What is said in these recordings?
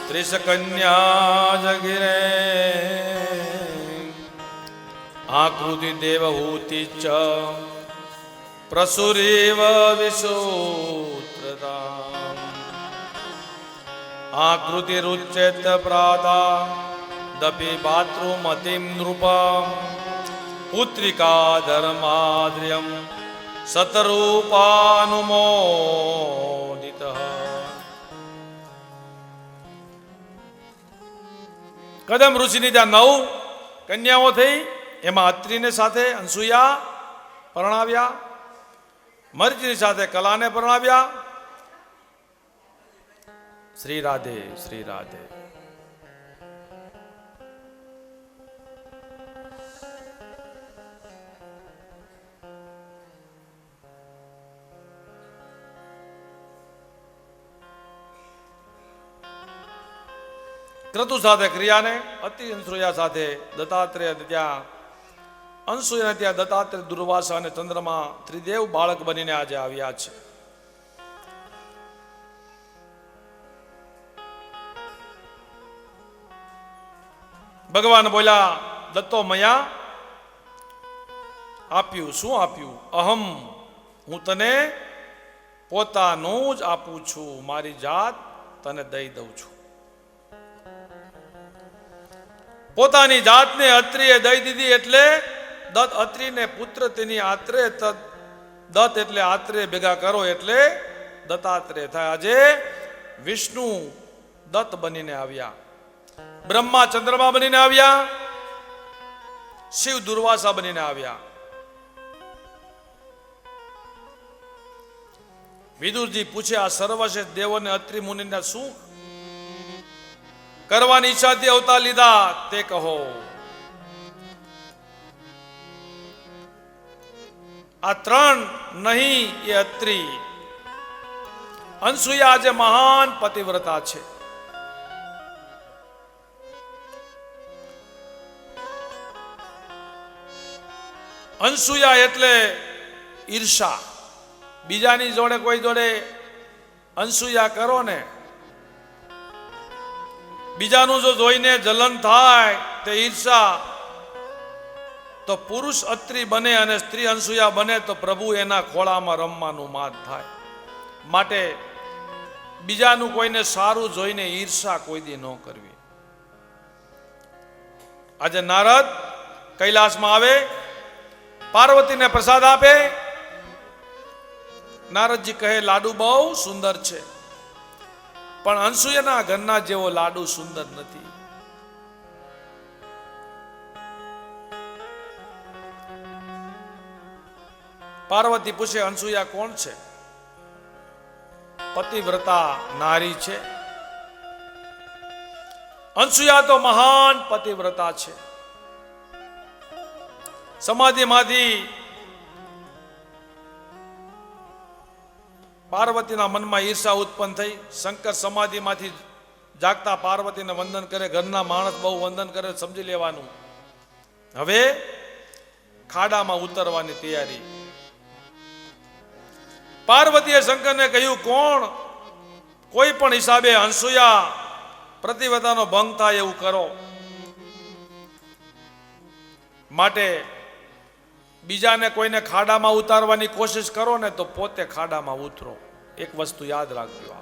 ત્રિશકન્યા જગિરે આકૃતિ દેવહૂતિ ચ પ્રસુરેવ વિસૂત્રતા આકૃતિ રુચેત પ્રાદા દપી ભાતૃમતિમ નૃપમ પુત્રિકા ધર્માદ્ર્યમ સતરૂપાનુમોદિત. કદમ ઋષિની ત્યાં 9 કન્યાઓ થઈ. એમાં અત્રિને સાથે અનસુયા પરણાવ્યા, મરીચિની સાથે કલાને પરણાવ્યા. શ્રી રાધે શ્રી રાધે. ક્રતુ સાથે ક્રિયાને, અતિ અનસુયા સાથે દત્તાત્રેય ત્યાં, અનસુયા ત્યાં દત્તાત્રેય, દુર્વાસા અને ચંદ્રમા ત્રિદેવ બાળક બનીને આજે આવ્યા છે. ભગવાન બોલ્યા, દત્તો મયા આપ્યું. શું આપ્યું? અહમ, હું તને પોતાનું જ આપું છું, મારી જાત તને દઈ દઉં છું. પોતાની જાતને અત્રિએ દઈ દીધી એટલે દત્ત અત્રિને પુત્ર તેની આત્રેય, દત્ત એટલે આત્રેય ભેગા કરો એટલે દત્તાત્રેય થાય. આજે વિષ્ણુ દત્ત બનીને આવ્યા, બ્રહ્મા ચંદ્રમા બનીને આવ્યા, શિવ દુર્વાસા બનીને આવ્યા. વિદુરજી પૂછે, આ સર્વશ્રેષ્ઠ દેવોને અત્રિ મુનિને શું કરવાની ઈચ્છાથી અવતાર લીધા તે કહો. આ 3 નહીં એ અત્રિ. અનસુયા આજે મહાન પતિવ્રતા છે. અનસુયા એટલે ઈર્ષા. બીજાની જોડે કોઈ જોડે અનસુયા કરો ને, બીજાનું જો જોઈને જલન થાય તે ઈર્ષા, તો પુરુષ અત્રિ બને અને સ્ત્રી અનસુયા બને તો પ્રભુ એના ખોળામાં રમવાનું માત થાય. માટે બીજાનું કોઈને સારું જોઈને ઈર્ષા કોઈ દી ન કરવી. આજે નારદ કૈલાસમાં આવે, પાર્વતીને પ્રસાદ આપે. નારદજી કહે, લાડુ બહુ સુંદર છે, પણ અનસુયાના ઘરના જેવો લાડુ સુંદર નથી. પાર્વતી પૂછે, અનસુયા કોણ છે? પતિવ્રતા નારી છે. અનસુયા તો મહાન પતિવ્રતા છે. સમાધિમાંથી પાર્વતીના મનમાં ઈર્ષા ઉત્પન્ન થઈ. શંકર સમાધિમાંથી જાગતા પાર્વતીને વંદન કરે. ઘરના માણસ બહુ વંદન કરે, સમજી લેવાનું હવે ખાડામાં ઉતરવાની તૈયારી. પાર્વતીએ શંકરને કહ્યું, કોણ કોઈ પણ હિસાબે અનસુયા પ્રતિવ્રતાનો ભંગ થાય એવું કરો. માટે બીજાને કોઈને ખાડામાં ઉતારવાની કોશિશ કરો ને તો પોતે ખાડામાં ઉતરો. એક વસ્તુ યાદ રાખજો,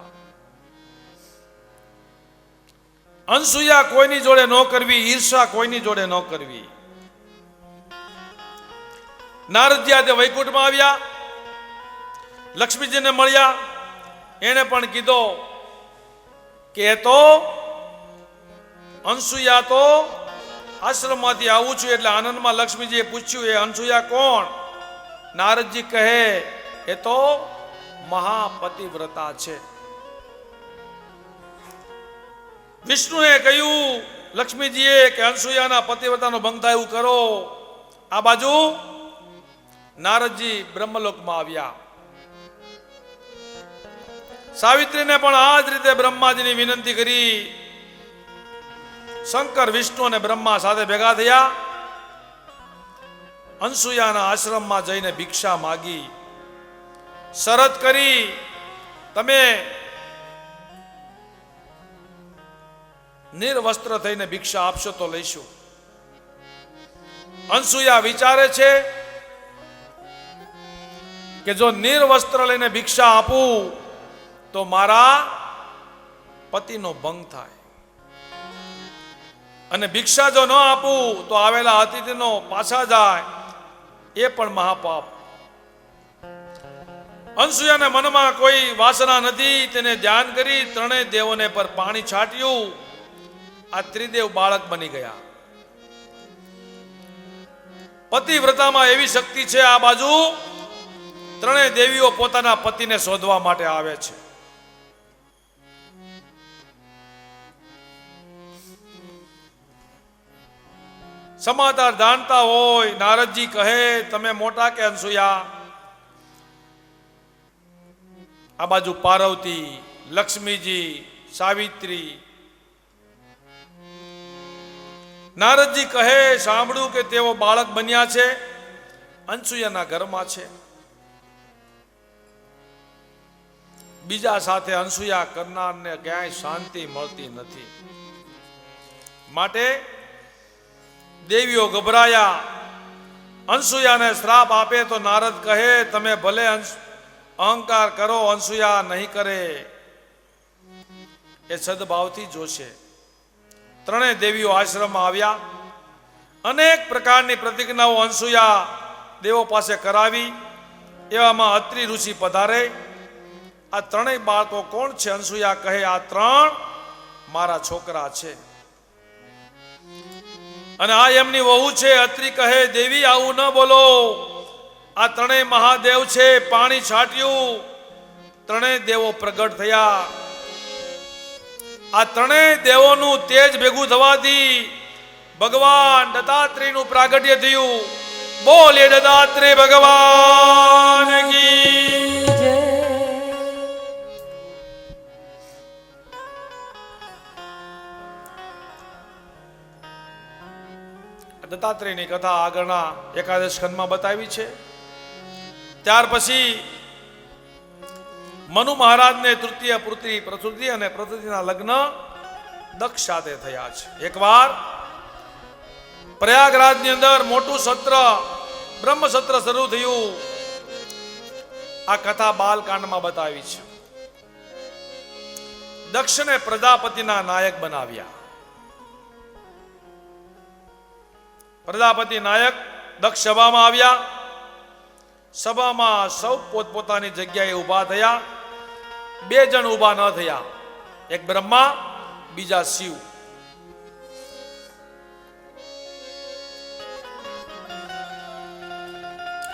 અનસુયા કોઈની જોડે ન કરવી, ઈર્ષા કોઈની જોડે ન કરવી. નારદજી આજે વૈકુંઠમાં આવ્યા, લક્ષ્મીજીને મળ્યા. એને પણ કીધો કે તો અનસુયા તો આશ્રમમાંથી આવું છું. એટલે આનંદમાં લક્ષ્મીજીએ પૂછ્યું, એ અનસુયા કોણ? નારદજી કહે, એ તો મહાપતિવ્રતા છે. વિષ્ણુએ કહ્યું લક્ષ્મીજીએ કે અનસુયાના પતિવ્રતાનો ભંગ થાય એવું કરો. આ બાજુ નારદજી બ્રહ્મલોકમાં આવ્યા. સાવિત્રીને પણ આ જ રીતે બ્રહ્માજીની વિનંતી કરી. શંકર, વિષ્ણુ અને બ્રહ્મા સાથે ભેગા થયા. અનસુયાના આશ્રમમાં જઈને ભિક્ષા માગી. શરત કરી, તમે નિર્વસ્ત્ર થઈને ભિક્ષા આપશો તો લઈશું. અનસુયા વિચારે છે કે જો નિર્વસ્ત્ર લઈને ભિક્ષા આપું તો મારા પતિનો ભંગ થાય, અને ભિક્ષા જો ન આપું તો આવેલા અતિથિનો પાછા જાય, એ પણ મહાપાપ. અનસુયાના મનમાં કોઈ વાસના નથી. તેને ધ્યાન કરી ત્રણેય દેવોને પર પાણી છાટ્યું. આ ત્રિદેવ બાળક બની ગયા. પતિવ્રતામાં એવી શક્તિ છે. આ બાજુ ત્રણેય દેવીઓ પોતાના પતિને શોધવા માટે આવે છે. સમાચાર જાણતા હોય. નારદજી કહે, તમે મોટા કે અનસુયા? આ બાજુ પાર્વતી, લક્ષ્મીજી, સાવિત્રી. નારદજી કહે, સાંભળ્યું કે તેઓ બાળક બન્યા છે, અનસુયાના ઘરમાં છે. બીજા સાથે અનસુયા કરનારને ક્યાંય શાંતિ મળતી નથી. માટે દેવીઓ ગભરાયા. અનસુયાને શ્રાપ આપે તો નારદ કહે, તમે ભલે અહંકાર કરો, અનસુયા નહીં કરે. એ સદભાવથી જોશે. ત્રણેય દેવીઓ આશ્રમમાં આવ્યા. અનેક પ્રકારની પ્રતિજ્ઞાઓ અનસુયા દેવો પાસે કરાવી. એવામાં અત્રિ ઋષિ પધારે. આ ત્રણેય બાળકો કોણ છે? અનસુયા કહે, આ ત્રણ મારા છોકરા છે, અને આ એમની વહુ છે. અત્રિ કહે, દેવી આવું ન બોલો, આ ત્રણેય મહાદેવ છે. પાણી છાટ્યું, ત્રણેય દેવો પ્રગટ થયા. આ ત્રણેય દેવોનું તેજ ભેગું થવાથી ભગવાન દત્તાત્રેયનું પ્રાગટ્ય થયું. બોલીએ દત્તાત્રેય ભગવાન કી જય. દત્તાત્રેયની કથા આગળના એકાદશ ખંડમાં બતાવી છે. ત્યાર પછી મનુ મહારાજને તૃતીય પુત્રી પ્રસૂતિ અને પ્રસૂતિના લગ્ન દક્ષ સાથે થયા છે. એકવાર પ્રયાગરાજની અંદર મોટું સત્ર, બ્રહ્મ સત્ર શરૂ થયું. આ કથા બાલકાંડમાં બતાવી છે. દક્ષને પ્રજાપતિના નાયક બનાવ્યા. પ્રજાપતિ નાયક દક્ષ સભામાં આવ્યા. સભામાં સૌ પોતપોતાની જગ્યાએ ઊભા થયા. બે જણ ઊભા ન થયા, એક બ્રહ્મા, બીજા શિવ.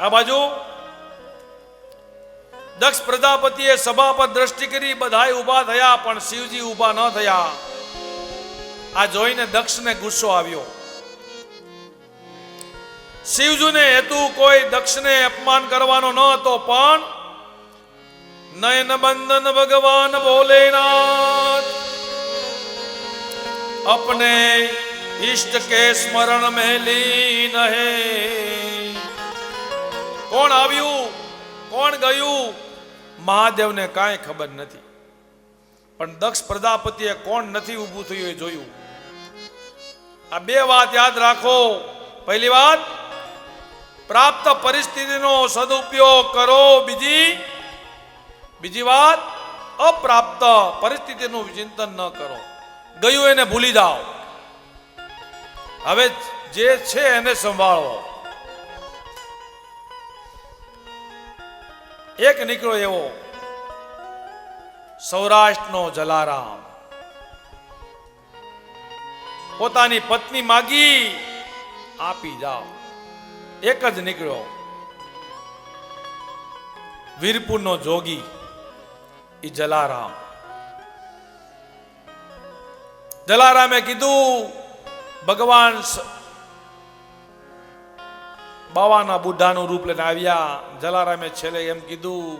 આ બાજુ દક્ષ પ્રજાપતિએ સભા પર દ્રષ્ટિ કરી. બધાય ઊભા થયા, પણ શિવજી ઊભા ન થયા. આ જોઈને દક્ષને ગુસ્સો આવ્યો. શિવજીને હેતુ કોઈ દક્ષને અપમાન કરવાનો ન હતો, પણ નયન બંધન ભગવાન ભોલેનાથ अपने इष्ट के स्मरण में लीन है. કોણ આવ્યું, કોણ ગયું, મહાદેવને કાંઈ ખબર નથી. પણ દક્ષ પ્રજાપતિએ કોણ નથી ઊભું થયું એ જોયું. આ બે વાત યાદ રાખો. પહેલી વાત, પ્રાપ્ત પરિસ્થિતિનો સદુપયોગ કરો. બીજી વાત, અપ્રાપ્ત પરિસ્થિતિનું ચિંતન ન કરો. ગયું એને ભૂલી જાઓ. હવે જે છે એને સંભાળો. એક નીકળો એવો સૌરાષ્ટ્રનો જલારામ. પોતાની પત્ની માગી, આપી જાઓ. એક જ નીકળ્યો. વીરપુરનો જોગી, ઈ જલારામ. જલારામે કીધું, ભગવાન બાવાના બુઢાનું રૂપ લઈને આવ્યા. જલારામે છેલ્લે એમ કીધું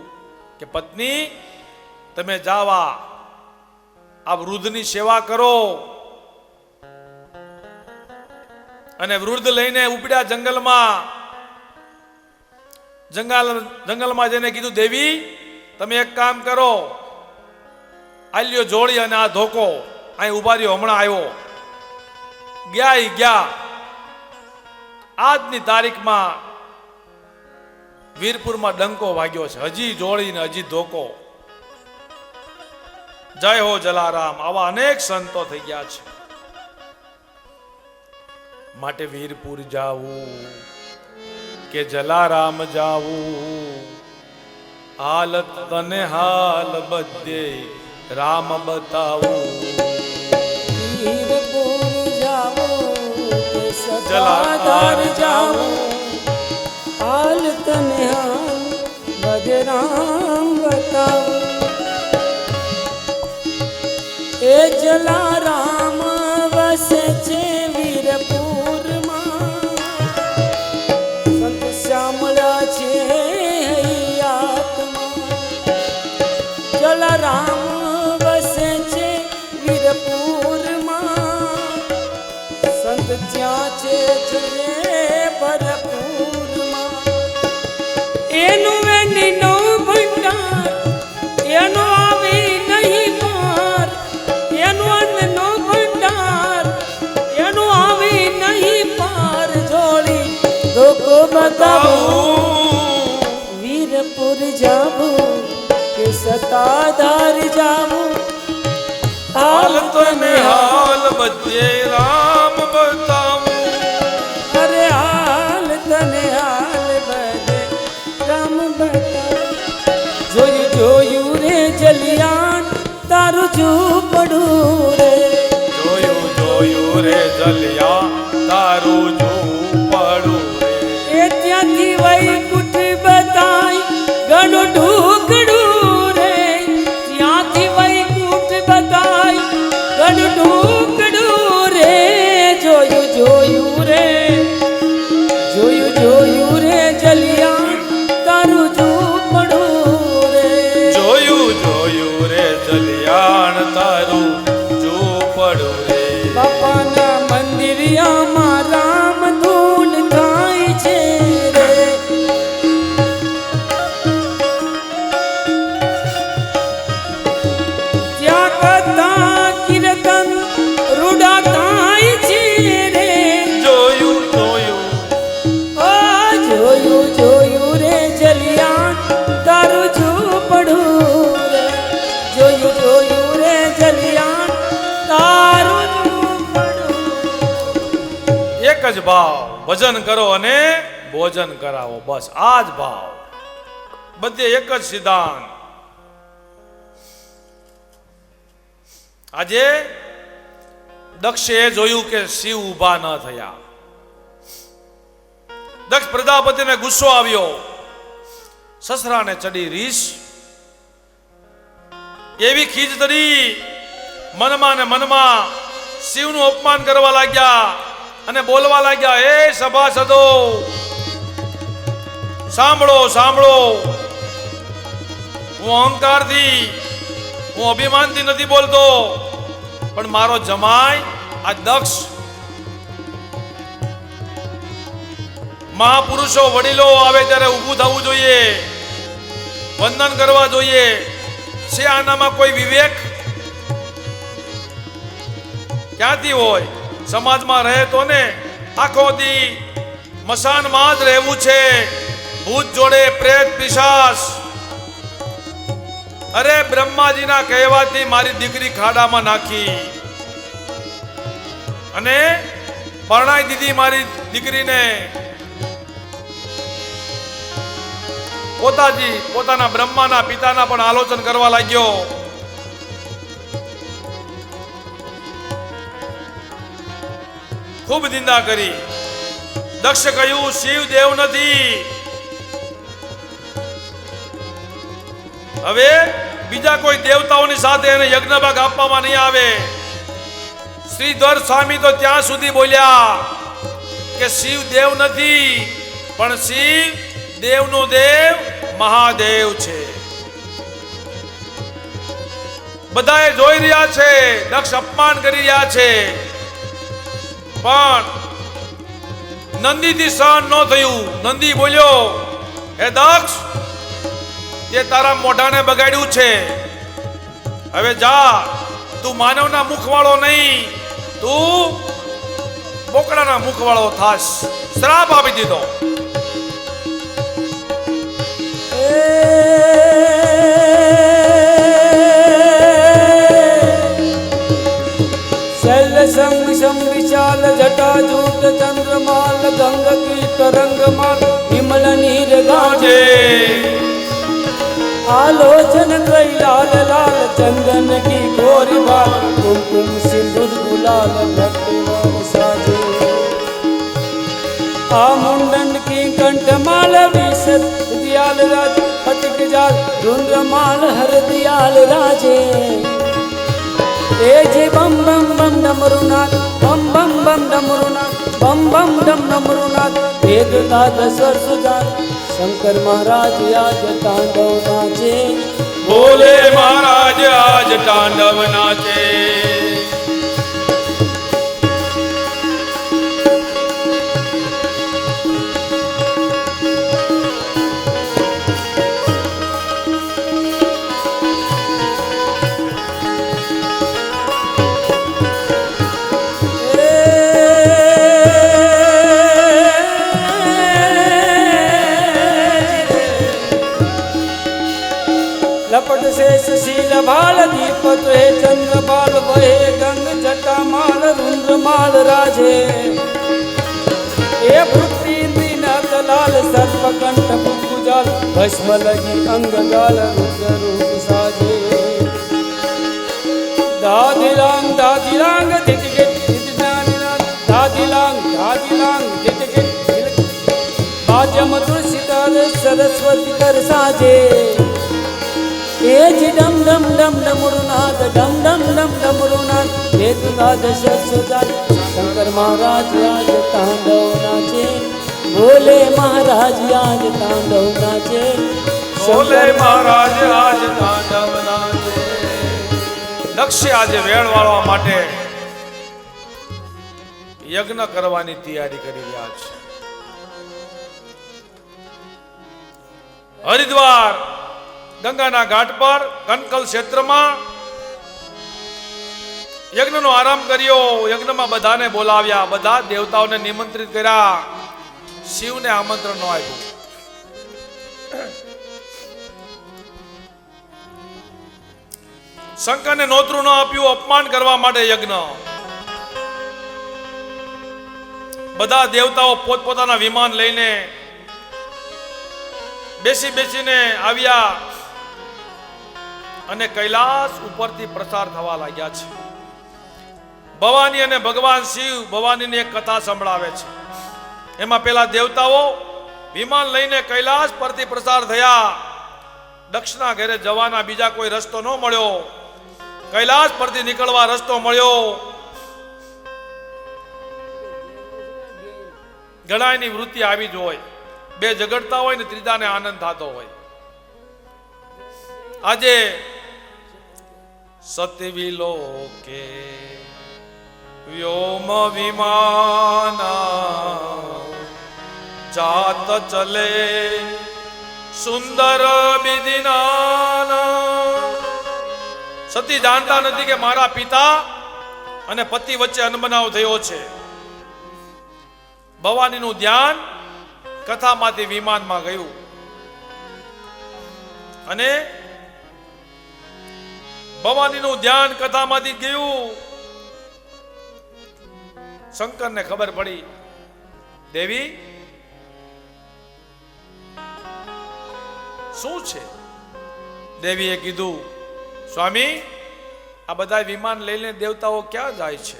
કે પત્ની, તમે જાવા આ વૃદ્ધની સેવા કરો. અને વૃદ્ધ લઈને ઉપડ્યા જંગલમાં જઈને કીધું, દેવી તમે એક કામ કરો, આલ્યો જોડી અને આ ધોકો અહીં ઉભા રહ્યો, હમણાં આવ્યો. ગયા આજની તારીખમાં વીરપુરમાં ડંકો વાગ્યો છે, હજી જોડીને હજી ધોકો. જય હો જલારામ. આવા અનેક સંતો થઈ ગયા છે. માટે વીરપુર જાવું કે જલારામ જાવું, હાલત તને હાલ બધે રામ બતાવું. વીરપુર જાવું કે સતાધાર જાવું, હાલ તને હાલ બધે રામ બતાવું. એ જલારામ વસે છે વીરપુરમાં, સંત શ્યામળા છે હૈયાતમાં. જલારામ વસે છે વીરપુરમાં, સંત ત્યાં છે ભરપૂરમાં. એનું વેણીનો ભંડાર, એનો આવી નહીં પાર. એનો અન્નનો ભંડાર, એનો આવી નહીં પાર. જોડી ધોકો બતાવું, વીરપુર જાવું કે સતાધાર જાવું, હાલ તને હાલ બધે રામ બતાવું. અરે હાલ તને હાલ બધે રામ બતાવું. જોયું રે જલિયાણ તારું ઝૂંપડું રે, જોયું રે જલિયા તારું ઝૂંપડું રે. એ ત્યાંથી વૈકુંઠ બતાય ઘણું ઢૂકડું રે. ત્યાંથી વૈકુંઠ બતાય ઘણું ઢૂકડું રે. જોયું રે જલિયાણ તારું ઝૂંપડું રે. જોયું રે જલિયાણ તારું ઝૂંપડું રે. બાપાના મંદિરિયામાં રામ ધૂન થાય છે રે. ત્યાં કથા કીર્તન રૂડા થાય છે રે. જોયું રે જલિયાણ તારું ઝૂંપડું રે. જોયું રે જલિયાણ તારું ઝૂંપડું. એક જ ભાવ, ભજન કરો અને ભોજન કરાવો. બસ આ જ ભાવ, બધે એક જ સિદ્ધાંત. આજે દક્ષે જોયું કે શિવ ઊભા ન થયા. દક્ષ પ્રજાપતિને ગુસ્સો આવ્યો, સસરાને ચડી રીસ. એવી ખીજ ચડી, મનમાં ને મનમાં શિવનું અપમાન કરવા લાગ્યા અને બોલવા લાગ્યા, એ સભાસદો સાંભળો, હું અહંકારથી, હું અભિમાનથી નથી બોલતો, પણ મારો જમાઈ આ દક્ષ મહાપુરુષો વડીલો આવે ત્યારે ઊભું થવું જોઈએ, વંદન કરવા જોઈએ. છે આનામાં કોઈ વિવેક ક્યાંથી હોય? સમાજમાં રહે તો ને, આખો દી મશાનમાં જ રહેવું છે, ભૂત જોડે, પ્રેત પિશાચ. અરે બ્રહ્માજીના કહેવાથી મારી દીકરી ખાડામાં નાખી અને પરણાઈ દીધી મારી દીકરીને. પોતાના બ્રહ્માના પિતાના પણ આલોચન કરવા લાગ્યો. ખૂબ નિંદા કરી. દક્ષ કહ્યું, શિવ દેવ નથી. હવે બીજા કોઈ દેવતાઓની સાથે એને યજ્ઞ ભાગ આપવામાં નહીં આવે. શ્રીધર સ્વામી તો ત્યાં સુધી બોલ્યા કે શિવ દેવ નથી, પણ શિવ દેવનો દેવ મહાદેવ છે. બધાએ જોઈ રહ્યા છે, દક્ષ અપમાન કરી રહ્યા છે, પણ નંદીથી સહન ન થયું. નંદી બોલ્યો, હે દક્ષ, તે તારા મોઢાને બગાડ્યું છે, હવે જા તું માનવના મુખવાળો નહીં, તું બોકડાના મુખવાળો થાશ. શ્રાપ આપી દીધો. शैल संग सम विशाल जटा जूट चंद्रमाल गंग की तरंग माल विमल नीर गाजे आलोचन त्रय लाल लाल चंदन की गोरी बाल कुमकुम सिंदूर गुलाल लटवर साजे आ मुंडन की कंठमाल विशद दियाल राज फटिक जाल रुद्रमाल हर दियाल राजे तेजे बम बम बम डमरुनाथ बम बम बम डमरुनाथ बम बम डम डमरुनाथ वेदनाथ स्वर सुजान शंकर महाराज आज तांडव नाचे बोले महाराज आज तांडव नाचे. लपट से सुशील भाल दीपक है चंद्र बाल वहे गंग जटा माल रुद्र माल राजे ए भक्ति दीनाथ लाल सर्प कंठ बुकुजाल भस्म लगी अंग गाल रुद्र रूप साजे दादिलांग दिट गिट दादिलांग दिट गिट बाज मधुर सितार सरस्वती कर साजे एज डम डम डम डमरुनाथ डम डम डम डमरुनाथ वेदनाथ सरस्वती शंकर महाराज आज तांडव नाचे बोले महाराज आज तांडव नाचे બોલે મહારાજ આજ તાંડવ નાચે. દક્ષે આજે વેણ વાળવા માટે યજ્ઞ કરવાની તૈયારી કરી રહ્યા છે. હરિદ્વાર ગંગાના ઘાટ પર કનકલ ક્ષેત્રમાં યજ્ઞનો આરંભ કર્યો. યજ્ઞમાં બધાને બોલાવ્યા, બધા દેવતાઓને નિમંત્રિત કર્યા. શિવને આમંત્રણ ન આપ્યું. શંકરને નોતરું ન આપ્યું, અપમાન કરવા માટે યજ્ઞ. બધા દેવતાઓ પોતપોતાના વિમાન લઈને બેસીને આવ્યા અને કૈલાસ ઉપરથી પ્રસાર થવા લાગ્યા છે. ભવાની અને ભગવાન શિવ ભવાનીની એક કથા સંભળાવે છે. એમાં પેલા દેવતાઓ વિમાન લઈને કૈલાસ પરથી પ્રસાર થયા. દક્ષના ઘરે જવાના બીજા કોઈ રસ્તો ન મળ્યો. કૈલાસ પરથી નીકળવા રસ્તો મળ્યો. ઘણાની વૃત્તિ આવી જ હોય, બે ઝઘડતા હોય ને ત્રીજાને આનંદ થતો હોય. આજે સતવિલોકે વ્યોમ વિમાના જાત ચલે સુંદર બિદિનાના. સતી જાણતા નથી કે મારા પિતા અને પતિ વચ્ચે અનબનાવ થયો છે. ભવાનીનું ધ્યાન કથામાંથી વિમાનમાં ગયું અને ભવાનીનું ધ્યાન કથામાંથી ગયું. શંકરને ખબર પડી, દેવી શું છે? દેવીએ કીધું, સ્વામી આ બધા વિમાન લઈને દેવતાઓ ક્યાં જાય છે?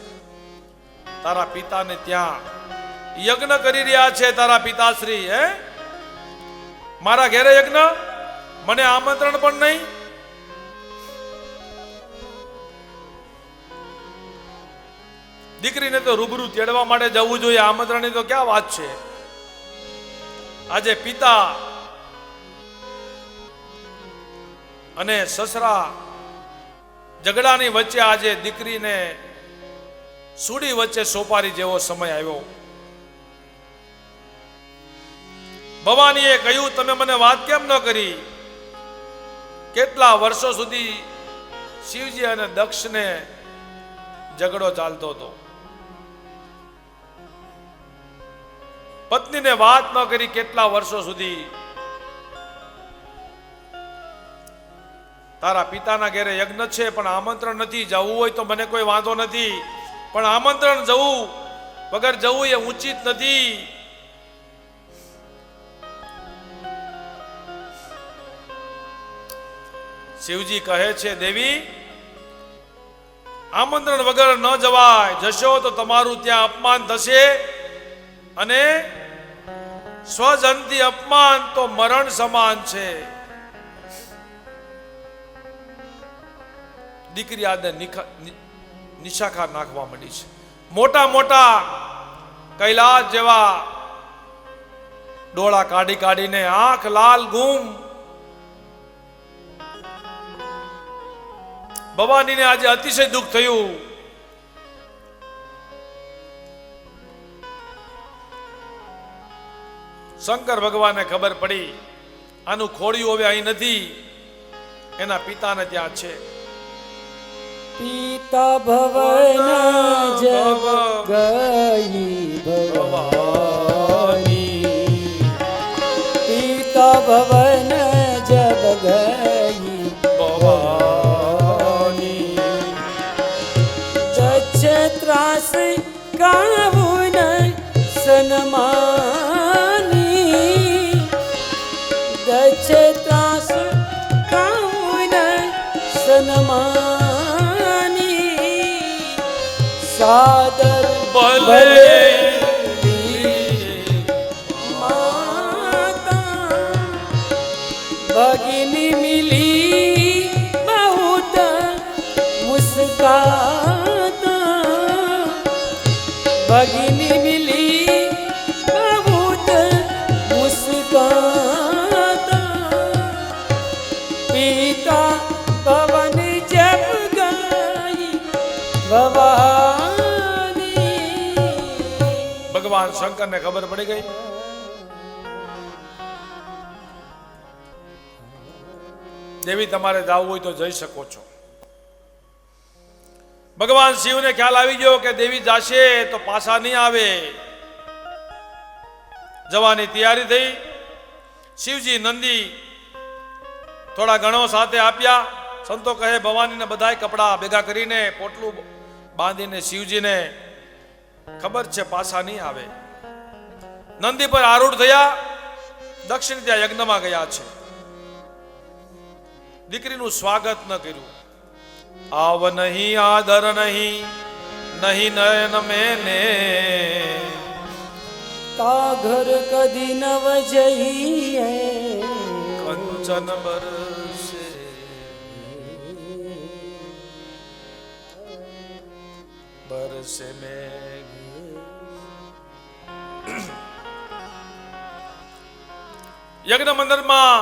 તારા પિતાને ત્યાં યજ્ઞ કરી રહ્યા છે. તારા પિતાશ્રી મારા ઘેરે યજ્ઞ, મને આમંત્રણ પણ નહીં. દીકરીને તો રૂબરૂ તેડવા માટે જવું જોઈએ, આમંત્રણની તો ક્યાં વાત છે? આજે પિતા અને સસરા ઝઘડાની વચ્ચે આજે દીકરીને સુડી વચ્ચે સોપારી જેવો સમય આવ્યો. ભવાનીએ કહ્યું, તમે મને વાત કેમ ન કરી? કેટલા વર્ષો સુધી શિવજી અને દક્ષને ઝઘડો ચાલતો હતો. પત્નીને વાત ન કરી કેટલા વર્ષો સુધી. તારા પિતાના ઘરે યજ્ઞ છે પણ આમંત્રણ નથી, જવું હોય તો મને કોઈ વાંધો નથી, પણ આમંત્રણ જવું વગર જવું એ ઉચિત નથી. શિવજી કહે છે, દેવી આમંત્રણ વગર ન જવાય, જશો તો તમારું ત્યાં અપમાન થશે અને સ્વજનથી અપમાન તો મરણ સમાન છે. દીકરી આને નિશાખા નાખવા માંડી છે. મોટા મોટા કૈલાસ જેવા ડોળા કાઢી કાઢીને આંખ લાલ ગુમ. ભવાનીને આજે અતિશય દુઃખ થયું. શંકર ભગવાનને ખબર પડી આનું ખોડિયું હવે અહીં નથી, એના પિતાને ત્યાં છે. પિતા ભવન જબ ગઈ ભવાની, પિતા ભવન જબ ગઈ ભવાની, દક્ષ ત્રાસ કાવુન સન્માની, દક્ષ ત્રાસ કાવુન સન્માની, સાદર ભલે માતા ભગિની મિલી બહુત મુસ્કાતા, ભગિની મિલી બહુત મુસ્કાતા, પિતા ભવન જબ ગઈ ભવાની. ભગવાન શંકરને ખબર પડી ગઈ. દેવી તમારે જવું હોય તો જઈ શકો છો. ભગવાન શિવને ખ્યાલ આવી ગયો કે દેવી જાશે તો પાછા નહીં આવે. જવાની તૈયારી થઈ. શિવજી નંદી થોડા ગણો સાથે આપ્યા. સંતો કહે ભવાનીને બધાય કપડા ભેગા કરીને પોટલું બાંધીને શિવજીને ખબર છે પાછા નહીં આવે. નંદી પર આરૂઢ થયા. દક્ષિણ ત્યાં યજ્ઞમાં ગયા છે. દીકરીનું સ્વાગત ન કર્યું. આવ નહીં આદર નહીં, નહીં નયન મેને, તા ઘર કદી નવ જઈએ, કંચન બરસે બરસે મેઘ. યજ્ઞ મંદિરમાં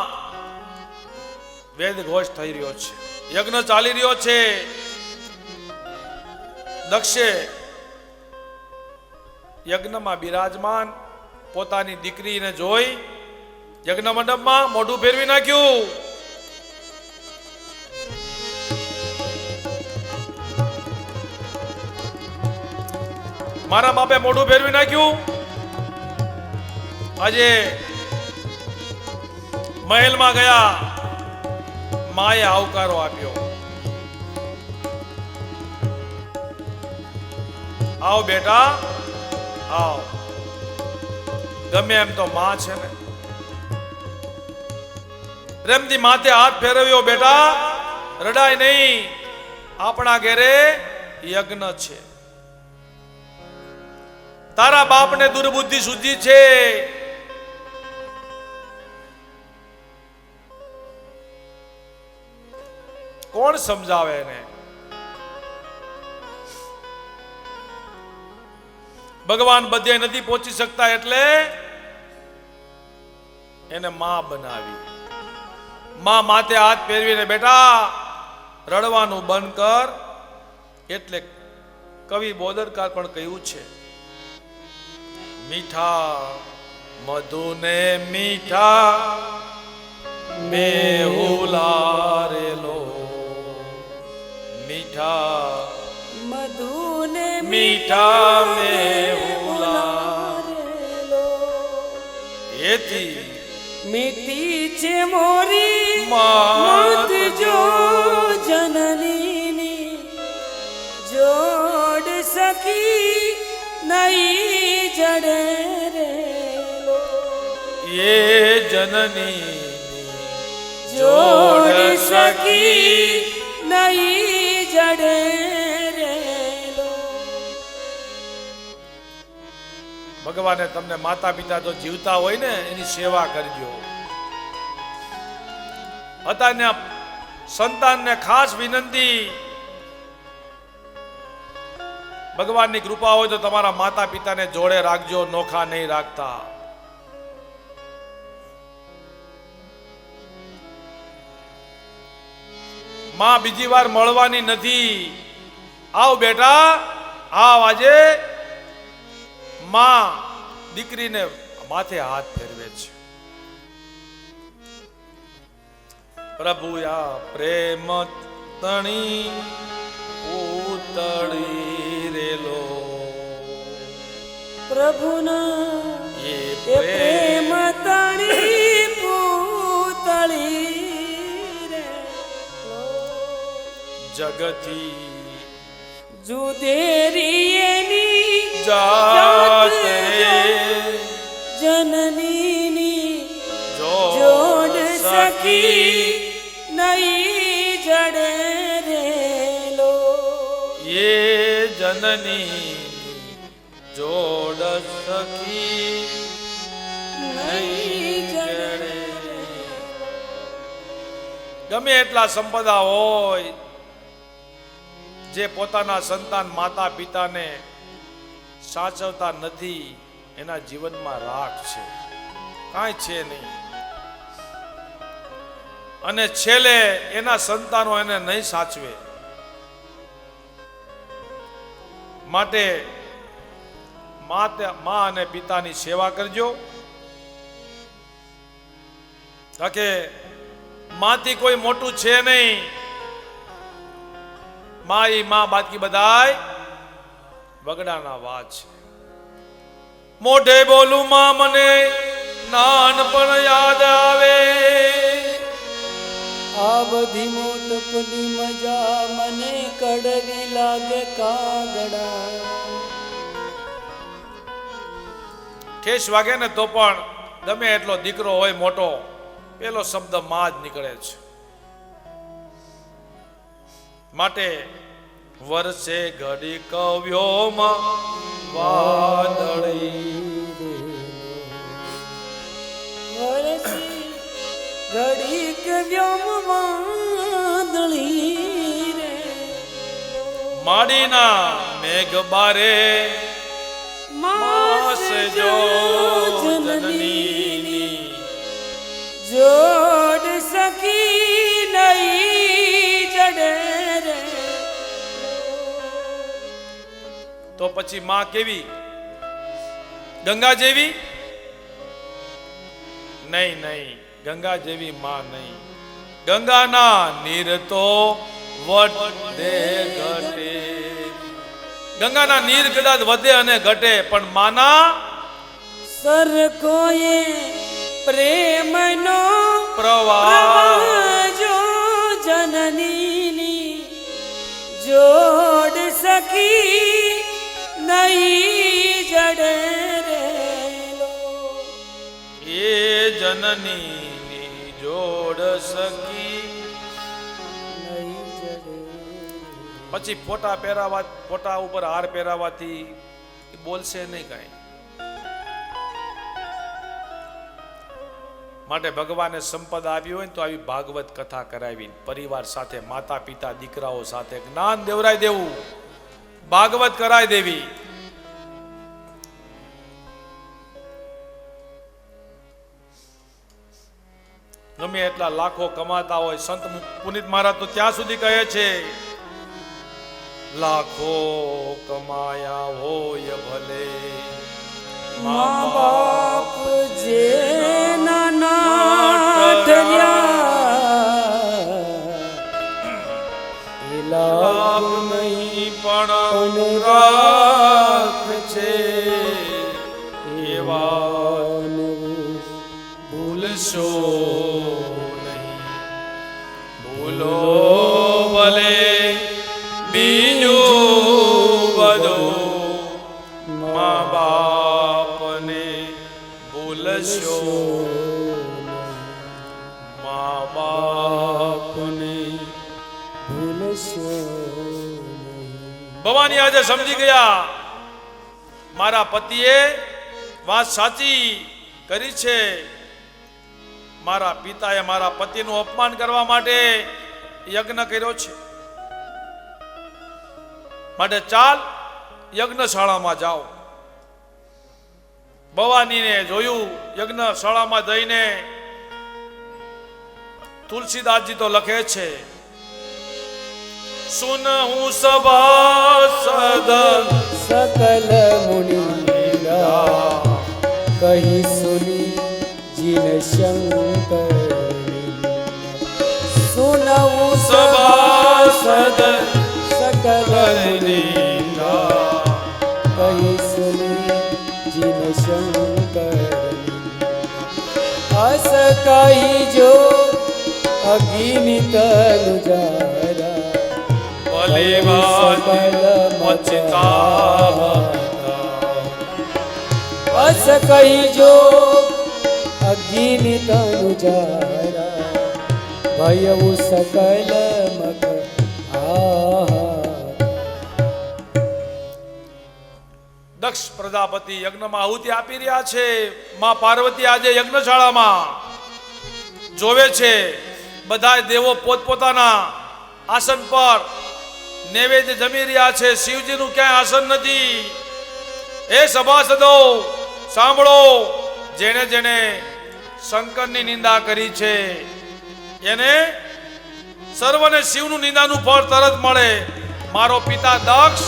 વેદ ઘોષ થઈ રહ્યો છે. યજ્ઞ ચાલી રહ્યો છે. દક્ષે યજ્ઞમાં બિરાજમાન પોતાની દીકરીને જોઈ યજ્ઞ મંડપમાં મોઢું ફેરવી નાખ્યું. મારા બાપે મોઢું ફેરવી નાખ્યું. આજે મહેલમાં ગયા. માએ આવકારો આપ્યો. આવ બેટા આવ. ગમે એમ તો માં છે ને. પ્રેમથી માથે હાથ ફેરવ્યો. બેટા રડાય નહીં, આપણા ઘરે યજ્ઞ છે. તારા બાપને દુર્બુદ્ધિ સુધી છે. કોણ સમજાવે એને? ભગવાન બધે નથી પહોંચી શકતા એટલે એને માં બનાવી. માં માથે હાથ ફેરવીને બેટા રડવાનું બંધ કર. એટલે કવિ બોદરકાર પણ કહ્યું છે, મીઠા મધુને મીઠા મેહુલારેલો, મીઠા મધુ મીઠા મેહુલા એથી મીઠી છે મોરી માત જો જનનીની જોડ સખી નહીં જડે રે એ જનની જોડ સખી નહીં જડે રે ભગવાને તમને માતા પિતા જો જીવતા હોય ને એની સેવા કરજો. અત્યારના સંતાનને ખાસ વિનંતી, ભગવાનની કૃપા હોય તો તમારા માતા પિતાને જોડે રાખજો, નોખા નહીં રાખતા. માં બીજી વાર મળવાની નથી. આવ બેટા આવ. આજે માં દીકરીને માથે હાથ ફેરવે છે. પ્રભુ આ પ્રેમ તણી ઉતળી રેલો પ્રભુના એ એ પ્રેમ તણી પૂતળી રે જગતી જુદેરી એની જાત રે જનનીની જોડ જોડ સખી સખી નહીં જડે રેલો એ જનની જોડ સખી નહીં જડે. ગમે એટલા સંપદા હોય, જે પોતાના સંતાન માતા પિતાને સાચવતા નથી એના જીવનમાં રાખ છે, કાંઈ છે નહીં. અને છેલ્લે એના સંતાનો એને નહીં સાચવે. માટે મા અને પિતાની સેવા કરજો. કે માથી કોઈ મોટું છે નહીં. માં બાકી બધાય વગડાના વાત છે. મોઢે બોલું માં મને નાનપણ યાદ આવે. આ બધી મોટપની મજા મને કડવી લાગે કાગડા. ઠેસ વાગે ને તો પણ ગમે એટલો દીકરો હોય મોટો, પેલો શબ્દ માં જ નીકળે છે. માટે વર્ષે ઘડી કવ્યોમાં વાદળી ઘડીક વ્યોમવાદળી રે માડીના મેઘ બારે માસ જો જનની જોડ સખી નહીં જડે રે. તો પછી માં કેવી? ગંગા જેવી? નહીં નહીં, ગંગા જેવી માં નહીં. ગંગાના નીર તો વધે ઘટે. ગંગાના નીર કદાચ વધે અને ઘટે, પણ માના સરખોએ પ્રેમનો પ્રવાહ જો જનનીની જોડ સખી નહીં જડે રેલો એ જનની જોડ સખી. નહીં જડે. પછી ફોટા ઉપર હાર પહેરાવાથી બોલશે નહીં કાંઈ. માટે ભગવાને સંપદા આપી હોય ને તો આવી ભાગવત કથા કરાવી, પરિવાર સાથે, માતા પિતા દીકરાઓ સાથે જ્ઞાન દેવરાય દેવું, ભાગવત કરાય દેવી. ગમે એટલા લાખો કમાતા હોય, સંત પુનિત મહારાજ તો ત્યાં સુધી કહે છે, લાખો કમાયા હોય ભલે મા બાપ જે નાના ઢળ્યા એ લાભ નહીં પણ પણ રાખ છે એવા ભૂલશો નહીં. ભૂલો ભલે બીજું બધું મા બાપને ભૂલશો. મા બાપને ભૂલશો. ભવાની આજે સમજી ગયા મારા પતિએ વાત સાચી કરી છે. મારા પિતાએ મારા પતિનું અપમાન કરવા માટે યજ્ઞ કર્યો છે. માટે ચાલ યજ્ઞશાળામાં જાઓ. ભવાનીને જોયું યજ્ઞશાળામાં જઈને તુલસીદાસજી તો લખે છે, સુન હું સભાસદ सकल मुनि कही सुनी जिन शंकर. सुनऊ सभासद सकल मुनि कही सुनी जिन शंकर. अस कही जो अगिनित गुजारा अस कही जो अगिनित गुजारा भयउ सकल मक. દક્ષ પ્રજાપતિ યજ્ઞમાં આહુતિ આપી રહ્યા છે. માં પાર્વતી આજે યજ્ઞશાળામાં જોવે છે. બધા દેવો પોતપોતાના આસન પર નૈવેદ્ય જમી રહ્યા છે. શિવજીનું ક્યાંય આસન નથી. એ સભાસદો સાંભળો, જેણે જેણે શંકરની નિંદા કરી છે એને સર્વને શિવનું નિંદાનું ફળ તરત મળે. મારો પિતા દક્ષ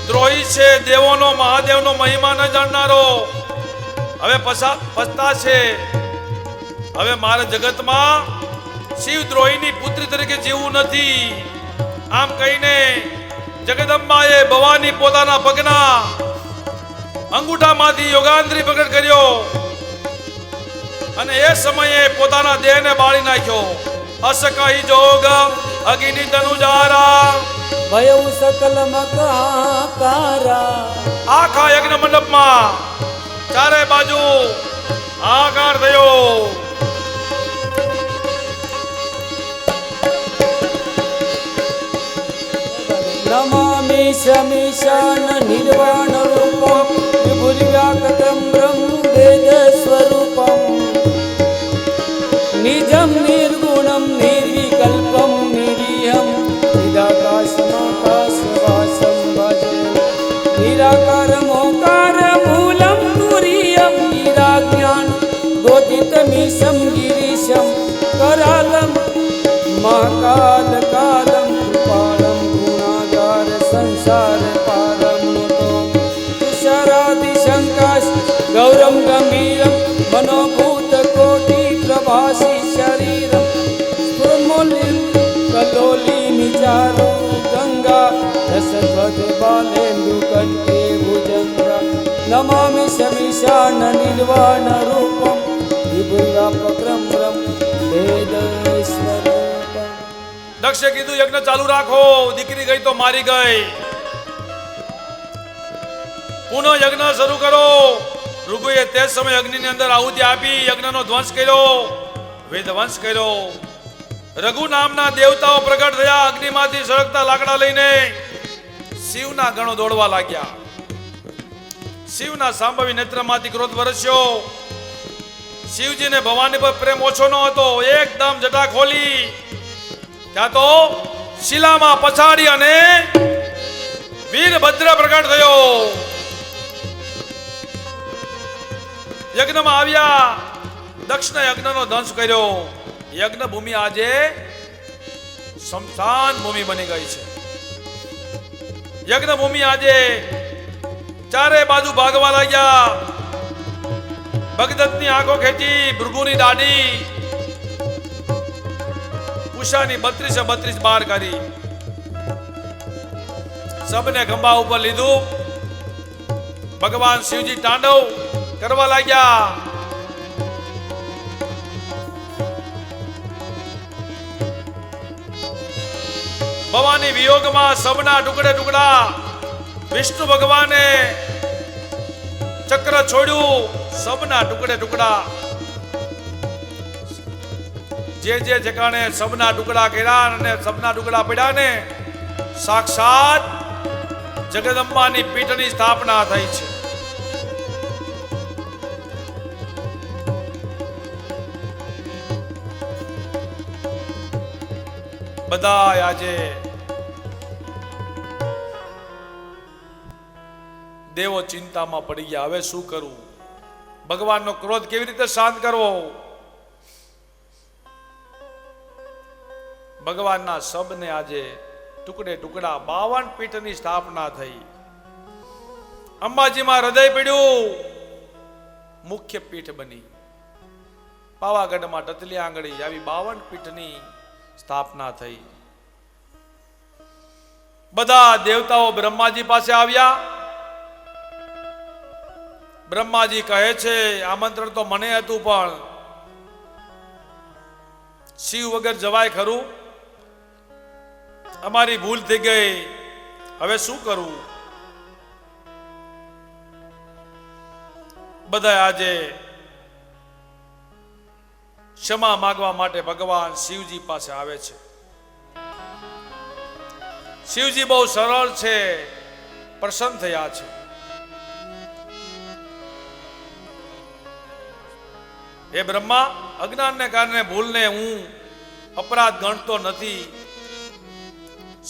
દ્રોહી છે, દેવોનો મહાદેવનો મહિમા ન જાણનારો. હવે પછતા છે. હવે મારા જગતમાં શિવ દ્રોહીની પુત્રી તરીકે જીવવું નથી. આમ કહીને જગદંબાએ ભવાની પોતાના પગના અંગૂઠામાંથી યોગાંત્રી પ્રગટ કર્યો અને એ સમયે પોતાના દેહને બાળી નાખ્યો. અસ કહી જોગ અગ્નિ તનુજારા ભયઉ સકલ મકારા. આખા યજ્ઞ મંડપમાં ચારે બાજુ આકાર થયો. નમામિ શમીશાન નિર્વાણ રૂપમ વિભુર્વ્યાકૃતમ બ્રહ્મ વેદ સ્વરૂપમ નિજમ નિર્ગુણમ નિર્વિકલ્પમ નિરીહમ નિરાકાશમાકાશવાસમ ભજે નિરાકારમોકાર મૂલમ તુરીયમ નિરાજ્ઞાન ગોતિતમીશમ ગિરીશમ કરાલમ મહાકાલ કાલમ કૃપાલમ ગુણાગાર સંસાર પારમ તુષારાદિ શંકાશ ગૌરમ ગંભીરમ મનોભૂત કોટી પ્રભાસી શરીરમ સ્ફુરમોલિમ કલોલી નિચારો ગંગા રસદ્વદ બાલેન્દુ કંઠે ભુજંગા. નમામિ શમીશાન નિર્વાણ રૂપમ વિભુવ્યાપક્રમ બ્રહ્મ વેદ સ્વરૂપમ. દક્ષે કીધું યજ્ઞ ચાલુ રાખો. દીકરી ગઈ તો મારી ગઈ. પુનઃ યજ્ઞ શરૂ કરો. ભૃગુએ તે સમય અગ્નિની અંદર આહુતિ આપી યજ્ઞનો ધ્વંસ કર્યો, વિધ્વંસ કર્યો. રઘુ નામના દેવતાઓ પ્રગટ થયા. અગ્નિમાંથી સળગતા લાકડા લઈને શિવના ગણો દોડવા લાગ્યા. શિવના સાંભવી નેત્રમાંથી ક્રોધ વરસ્યો. શિવજીને ભવાની પર પ્રેમ ઓછો ન હતો. એકદમ જટા ખોલી ત્યાં તો શિલામાં પછાડી અને વીરભદ્ર પ્રગટ થયો. યજ્ઞમાં આવ્યા. દક્ષને યજ્ઞનો ધ્વંસ કર્યો. યજ્ઞ ભૂમિ આજે શમશાન ભૂમિ બની ગઈ છે. યજ્ઞ ભૂમિ આજે ચારે બાજુ ભાગવા લાગ્યા. ભગદત્તની આંખો ખેંચી, ભૃગુની દાઢી, ઉષાની 32 બહાર કાઢી. સબને ખંભા ઉપર લીધું. ભગવાન શિવજી તાંડવ કરવા લાગ્યા. ભવાની વિયોગમાં સબના ટુકડે ટુકડા. વિષ્ણુ ભગવાને ચક્ર છોડ્યું, સબના ટુકડે ટુકડા. જે ઠેકાણે સબના ટુકડા કર્યા અને સબના ટુકડા પડ્યા ને સાક્ષાત જગદંબાની પીઠની સ્થાપના થઈ છે. બધા આજે દેવો ચિંતામાં પડી ગયા. હવે શું કરવું? ભગવાનનો ક્રોધ કેવી રીતે શાંત કરવો? ભગવાનના શબ્દને આજે ટુકડે ટુકડા 52 પીઠની સ્થાપના થઈ. અંબાજીમાં હૃદય પડ્યું, મુખ્ય પીઠ બની. પાવાગઢમાં ટતલી આંગળી, આવી 52 પીઠની સ્થાપના થઈ. બધા દેવતાઓ બ્રહ્માજી પાસે આવ્યા. બ્રહ્માજી કહે છે, આમંત્રણ તો મને હતું, પણ શિવ વગર જવાય ખરું? અમારી ભૂલ થઈ ગઈ, હવે શું કરવું? બધા આજે ક્ષમા માંગવા માટે ભગવાન શિવજી પાસે આવે છે. શિવજી બહુ સરળ છે, પ્રસન્ન થયા છે. હે બ્રહ્મા, અજ્ઞાનને કારણે ભૂલને હું અપરાધ ગણતો નથી.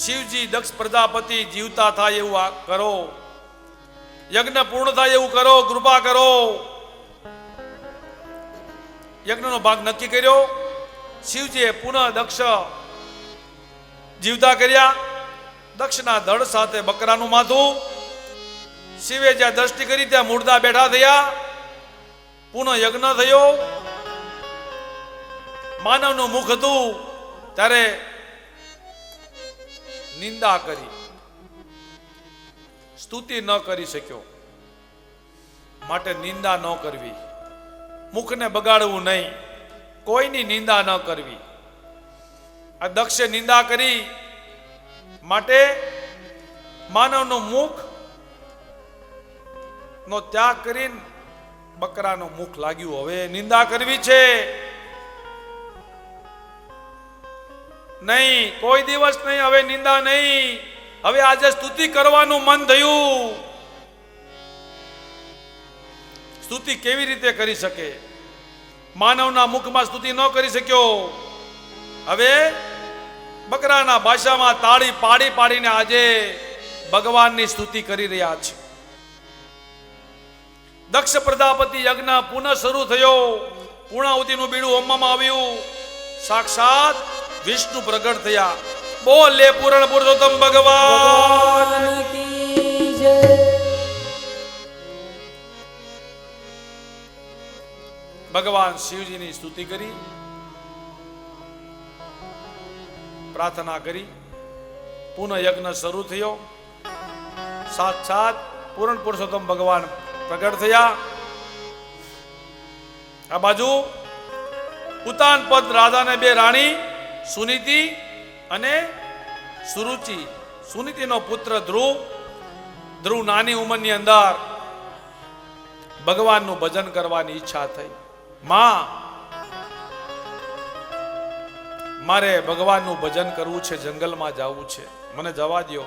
શિવજી, દક્ષ પ્રજાપતિ જીવતા થાય એવું કરો, યજ્ઞ પૂર્ણ થાય એવું કરો, કૃપા કરો. યજ્ઞનો ભાગ નક્કી કર્યો. શિવજીએ પુનઃ દક્ષ જીવતા કર્યા. દક્ષના ધડ સાથે બકરાનું માથું. શિવે જ્યાં દ્રષ્ટિ કરી ત્યાં મૂળદા બેઠા થયા. પુનઃ યજ્ઞ થયો. માનવનું મુખ હતું ત્યારે નિંદા કરી, સ્તુતિ ન કરી શક્યો. માટે નિંદા ન કરવી, મુખને બગાડવું નહીં, કોઈની નિંદા ન કરવી. આ દક્ષે નિંદા કરી, માટે માનવનું મુખ નો ત્યાગ કરીને બકરાનું મુખ લાગ્યું. હવે નિંદા કરવી છે નહીં, કોઈ દિવસ નહીં. હવે નિંદા નહીં. હવે આજે સ્તુતિ કરવાનું મન થયું. સ્તુતિ કેવી રીતે કરી શકે? માનવના મુખમાં સ્તુતિ ન કરી શક્યો. હવે બકરાના ભાષામાં તાળી પાડી પાડીને આજે ભગવાનની સ્તુતિ કરી રહ્યા છે. દક્ષ પ્રજાપતિ યજ્ઞ પુનઃ શરૂ થયો. પૂર્ણાહુતિનું બીડું હોમવામાં આવ્યું. સાક્ષાત વિષ્ણુ પ્રગટ થયા. બોલે પૂરણ પુરુષોત્તમ ભગવાન કી જય. ભગવાન શિવજીની સ્તુતિ કરી, પ્રાર્થના કરી. પુનઃ યજ્ઞ શરૂ થયો. સાક્ષાત પૂરણ પુરુષોત્તમ ભગવાન પ્રગટ થયા. આ બાજુ ઉતાનપદ રાજાને બે રાણી સુનીતિ અને સુરુચિ. સુનીતિનો પુત્ર ધ્રુવ. ધ્રુવ નાની ઉંમરની અંદર ભગવાનનું ભજન કરવાની ઈચ્છા થઈ. માં, મારે ભગવાનનું ભજન કરવું છે, જંગલમાં જવું છે, મને જવા દો.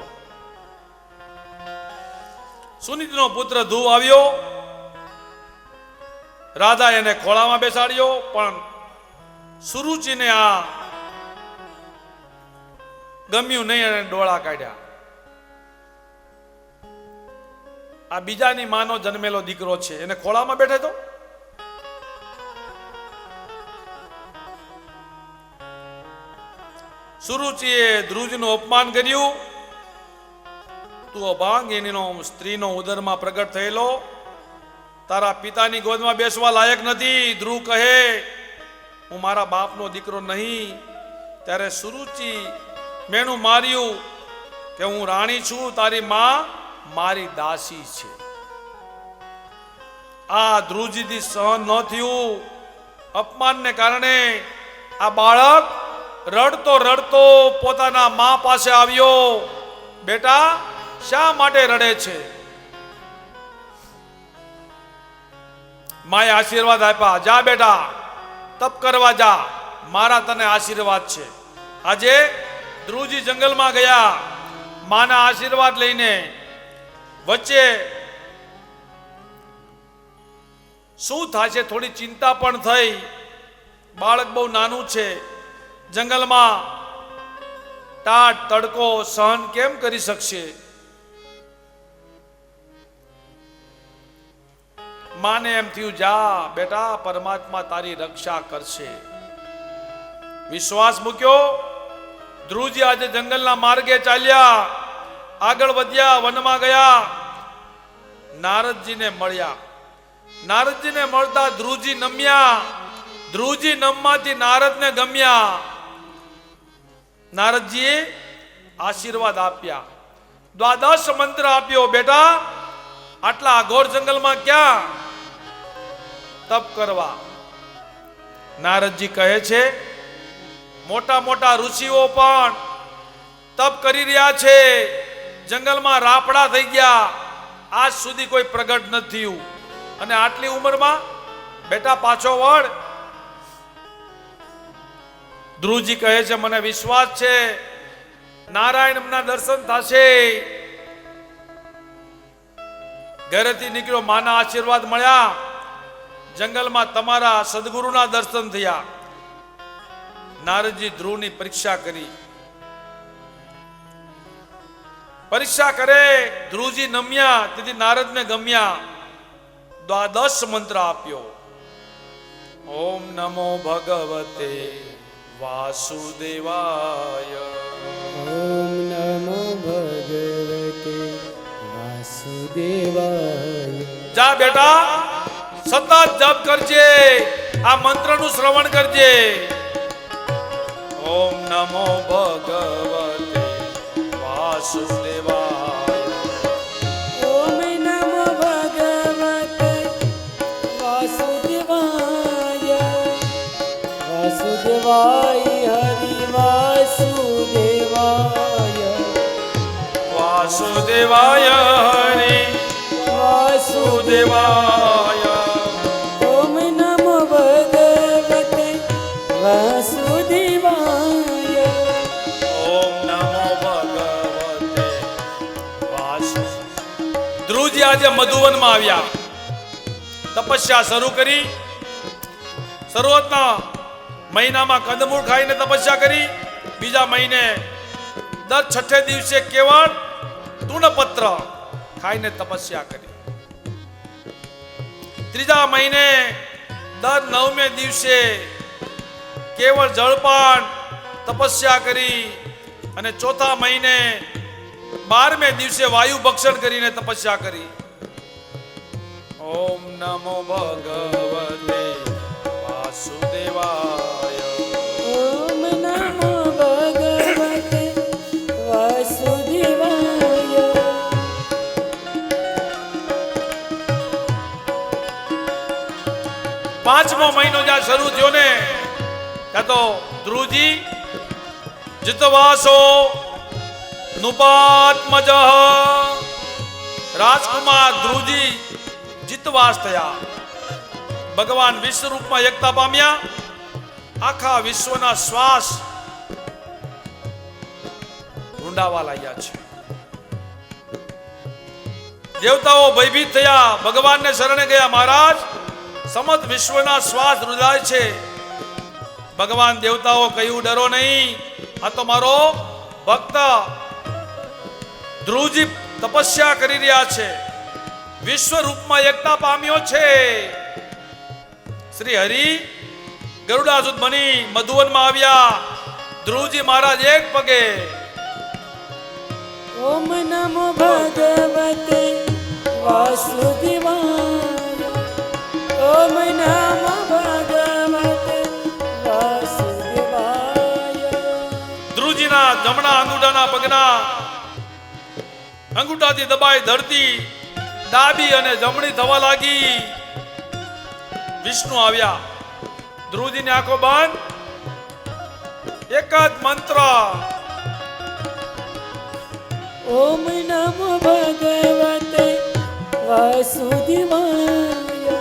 સુનીતિનો પુત્ર ધ્રુવ આવ્યો. રાધા એને ખોળામાં બેસાડ્યો, પણ સુરુચિને આ ગમ્યું નહીં અને ડોળા કાઢ્યા. આ બીજાની માનો જન્મેલો દીકરો છે, એને ખોળામાં બેઠે તો. સુરુચિએ ધ્રુવજીનું અપમાન કર્યું. તું અભાંગ, એનો સ્ત્રીનો ઉદરમાં પ્રગટ થયેલો, તારા પિતાની ગોદમાં બેસવા લાયક નથી. ધ્રુવ કહે, હું મારા બાપનો દીકરો નહીં. ત્યારે સુરુચિ મેણું માર્યું કે હું રાણી છું, તારી માં મારી દાસી છે. આ ધ્રુવજીથી સહન ન થયું અપમાનને કારણે આ બાળક રડતો રડતો પોતાના મા પાસે આવ્યો. બેટા, શા માટે રડે છે? માએ આશીર્વાદ આપ્યા, જા બેટા તપ કરવા જા, મારા તને આશીર્વાદ છે. આજે ધ્રુવજી જંગલમાં ગયા માના આશીર્વાદ લઈને. વચ્ચે શું થશે થોડી ચિંતા પણ થઈ. બાળક બહુ નાનું છે, જંગલમાં ટાટ તડકો સહન કેમ કરી શકશે? માને એમ થયું, જા બેટા, પરમાત્મા તારી રક્ષા કરશે. વિશ્વાસ મૂક્યો. ધ્રુવજી આજે જંગલના માર્ગે ચાલ્યા, આગળ વધ્યા, વનમાં ગયા, નારદજીને મળ્યા. નારદજીને મળતા ધ્રુવજી નમ્યા. ધ્રુવજી નમવાથી નારદને ગમ્યા. નારદજીએ આશીર્વાદ આપ્યા, દ્વાદશ મંત્ર આપ્યો. બેટા, આટલા અઘોર જંગલમાં ક્યાં તપ કરવા? નારદજી કહે છે, મોટા મોટા ઋષિઓ પણ તપ કરી રહ્યા છે, જંગલમાં રાપડા થઈ ગયા, આજ સુધી કોઈ પ્રગટ નથી થયું, અને આટલી ઉંમરમાં બેટા પાછો વળ. ધ્રુવજી કહે છે, મને વિશ્વાસ છે નારાયણના દર્શન થશે. ઘરેથી નીકળ્યો, માના આશીર્વાદ મળ્યા, જંગલમાં તમારા સદગુરુના દર્શન થયા. નારદજી ધ્રુવની પરીક્ષા કરી. પરીક્ષા કરે, ધ્રુવજી નમ્યા, તેથી નારદને ગમ્યા. દ્વાદશ મંત્ર આપ્યો. ઓમ નમો ભગવતે વાસુદેવાય. ઓમ નમો ભગવતે વાસુદેવાય. જા બેટા, સતત જપ કરજે, આ મંત્રનું શ્રવણ કરજે. ઓમ નમો ભગવતે વાસુદેવાય. ઓમ નમો ભગવતે વાસુદેવાય. વાસુદેવાય હરિ વાસુદેવાય. વાસુદેવાય હરિ વાસુદેવાય. ઓમ નમો ભગવતે વાસુદેવાય. ઓમ નમો ભગવતે વાસુદેવાય. ધ્રુવજી આજે મધુવનમાં આવ્યા, તપસ્યા શરૂ કરી. શરૂઆતના મહિનામાં કંદમૂળ ખાઈને તપસ્યા કરી. બીજા મહિને દર છઠ્ઠે દિવસે કેવળ તુણપત્ર ખાઈને તપસ્યા કરી. ત્રીજા મહિને દર 9મે દિવસે કેવળ જળપાન તપસ્યા કરી. અને ચોથા મહિને 12મે દિવસે વાયુ ભક્ષણ કરીને તપસ્યા કરી. ઓમ નમો ભગવતે વાસુદેવાય. ઓમ નમો ભગવતે વાસુદેવાય. પાંચમો મહિનો જ્યાં શરૂ થયો ને, ત્યાં તો ધ્રુવજી જીતવાસો નુપાત્મજ રાજકુમાર ધ્રુવજી જીતવાસ થયા. ભગવાન વિશ્વ રૂપમાં એકતા પામ્યા. આખા વિશ્વના શ્વાસ ઢૂંઢાવા લાગ્યા છે. દેવતાઓ ભયભીત થયા, ભગવાનને શરણે ગયા. મહારાજ, સમત વિશ્વના શ્વાસ રૂંધાય છે. ભગવાન દેવતાઓ કહ્યું, ડરો નહીં, આ તો મારો ભક્ત ધ્રુવજી તપસ્યા કરી રહ્યા છે, વિશ્વ રૂપમાં એકતા પામ્યો છે. શ્રી હરિ ગરુડાસુત બની મધુવનમાં આવ્યા. ધ્રુવજી મહારાજ એક પગે. ઓમ નમો ભગવતે વાસુદેવાય. ઓમ નમો ભગવતે વાસુદેવાય. ધ્રુવજીના જમણા અંગૂઠાના પગના અંગૂઠાથી દબાઈ ધરતી ડાબી અને જમણી થવા લાગી. વિષ્ણુ આવ્યા. ધ્રુવજીની આંખો બંધ. એક જ મંત્ર, ઓમ નમો ભગવતે વાસુદેવાય.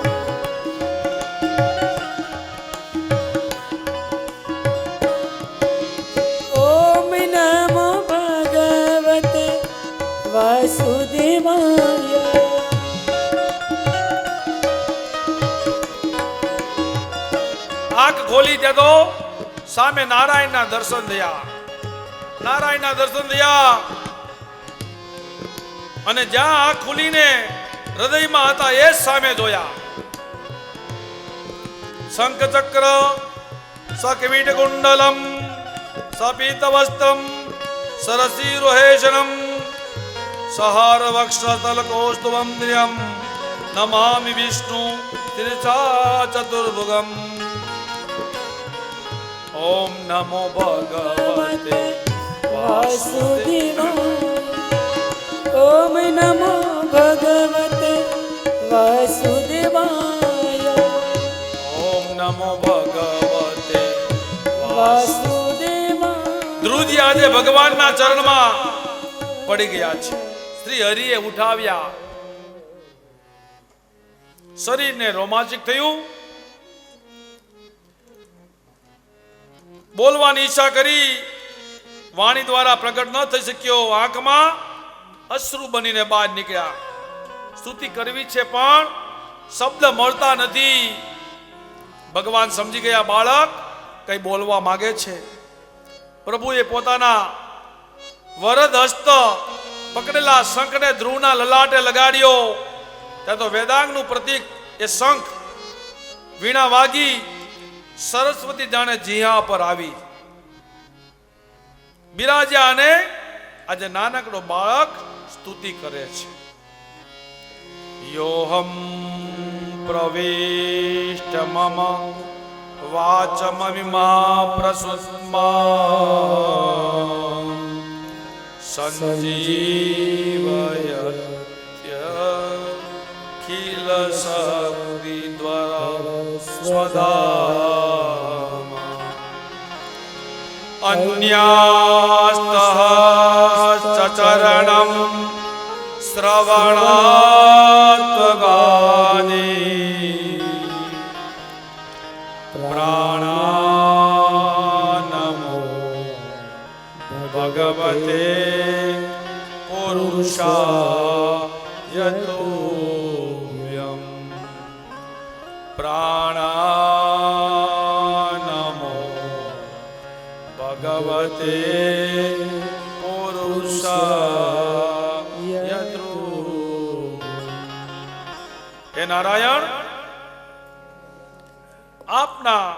ઓમ નમો ભગવતે વાસુદેવાય. આંખ ખોલી દે તો સામે નારાયણના દર્શન થયા. નારાયણના દર્શન થયા અને જ્યાં આંખ ખુલીને હૃદયમાં હતા એ જ સામે જોયા. શંખ ચક્ર સકવીટ કુંડલમ સપીત વસ્ત્રમ સરસીરોહેશનમ સહાર વક્ષતલ કૌસ્તુભમ નમામિ વિષ્ણુ તિરછા ચતુર્ભુગમ. ઓમ નમો ભગવતે વાસુદેવાય. ઓમ નમો ભગવતે વાસુદેવાય. ઓમ નમો ભગવતે વાસુદેવાય. ધ્રુવજી આજે ભગવાનના ચરણમાં પડી ગયા છે. શ્રી હરિએ ઉઠાવ્યા. શરીરને રોમાંચિક થયું. બોલવાની ઈચ્છા કરી, વાણી દ્વારા પ્રગટ ન થઈ શક્યો. આંખમાં અશ્રુ બનીને બહાર નીકળ્યા. સ્તુતિ કરવી છે પણ શબ્દ મળતા નથી. ભગવાન સમજી ગયા બાળક કઈ બોલવા માંગે છે. પ્રભુએ પોતાના વરદ હસ્ત પકડેલા શંખને ધ્રુવના લલાટે લગાડ્યો. ત્યાં તો વેદાંગનું પ્રતીક એ શંખ વીણા વાગી. સરસ્વતી જાણે જીહા પર આવી બિરાજ્યા અને આજે નાનકડો બાળક સ્તુતિ કરે છે. યોહમ પ્રવિષ્ટ મમ વાચમમિમા પ્રસુસ્મા સંજીવયત્યખિલ શક્તિ દ્વારા સ્વધામા અન્યાસ્તઃ ચરણમ શ્રવણાત્મગાની પ્રાણાનમો ભગવતે પુરુષાય તુભ્યં. પ્રાણાનમો ભગવતે પુરુષાય તુભ્યં. હે નારાયણ, આપના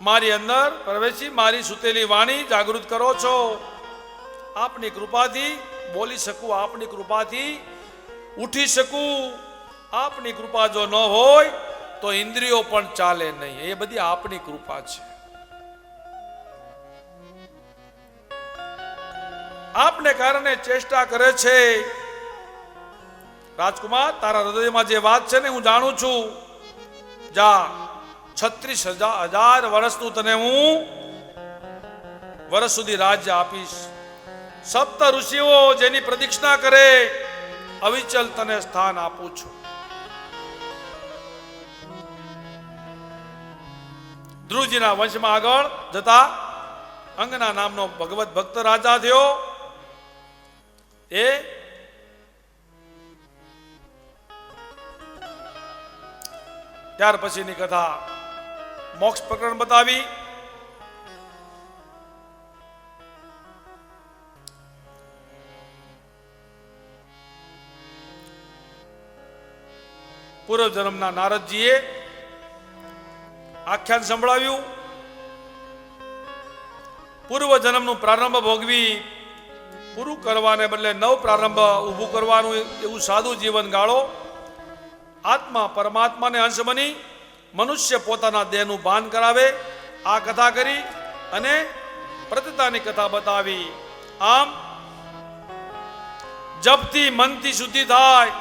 મારી અંદર પ્રવેશી મારી સુતેલી વાણી જાગૃત કરો છો. આપની કૃપાથી બોલી શકું, આપની કૃપાથી ઉઠી શકું. આપની કૃપા જો ન હોય તો ઇન્દ્રિયો પણ ચાલે નહીં. એ બધી આપની કૃપા છે. આપને કારણે ચેષ્ટા કરે છે. રાજકુમાર, તારા હૃદયમાં જે વાત છે ને હું જાણું છું. જા, 36,000 વર્ષનું તને હું વર્ષ સુધી રાજ્ય આપીશ. સપ્ત ઋષિઓ જેની પ્રદક્ષિણા કરે અવિચલ તને સ્થાન આપું છું. ધ્રુવજીના વંશમાં આગળ જતા અંગના નામનો ભગવત ભક્ત રાજા થયો. એ ત્યાર પછીની કથા મોક્ષ પ્રકરણ બતાવી. પૂર્વ જન્મના નારદજીએ આખ્યાન સંભળાવ્યું. પૂર્વ જન્મનું પ્રારંભ ભોગવી પૂરું કરવાને બદલે નવ પ્રારંભ ઊભું કરવાનું એવું સાદું જીવન ગાળો. આત્મા પરમાત્માને અંશ બની મનુષ્ય પોતાના દેહનું ભાન કરાવે. આ કથા કરી અને પ્રતતાની કથા બતાવી. આમ જપથી મનથી શુદ્ધિ થાય.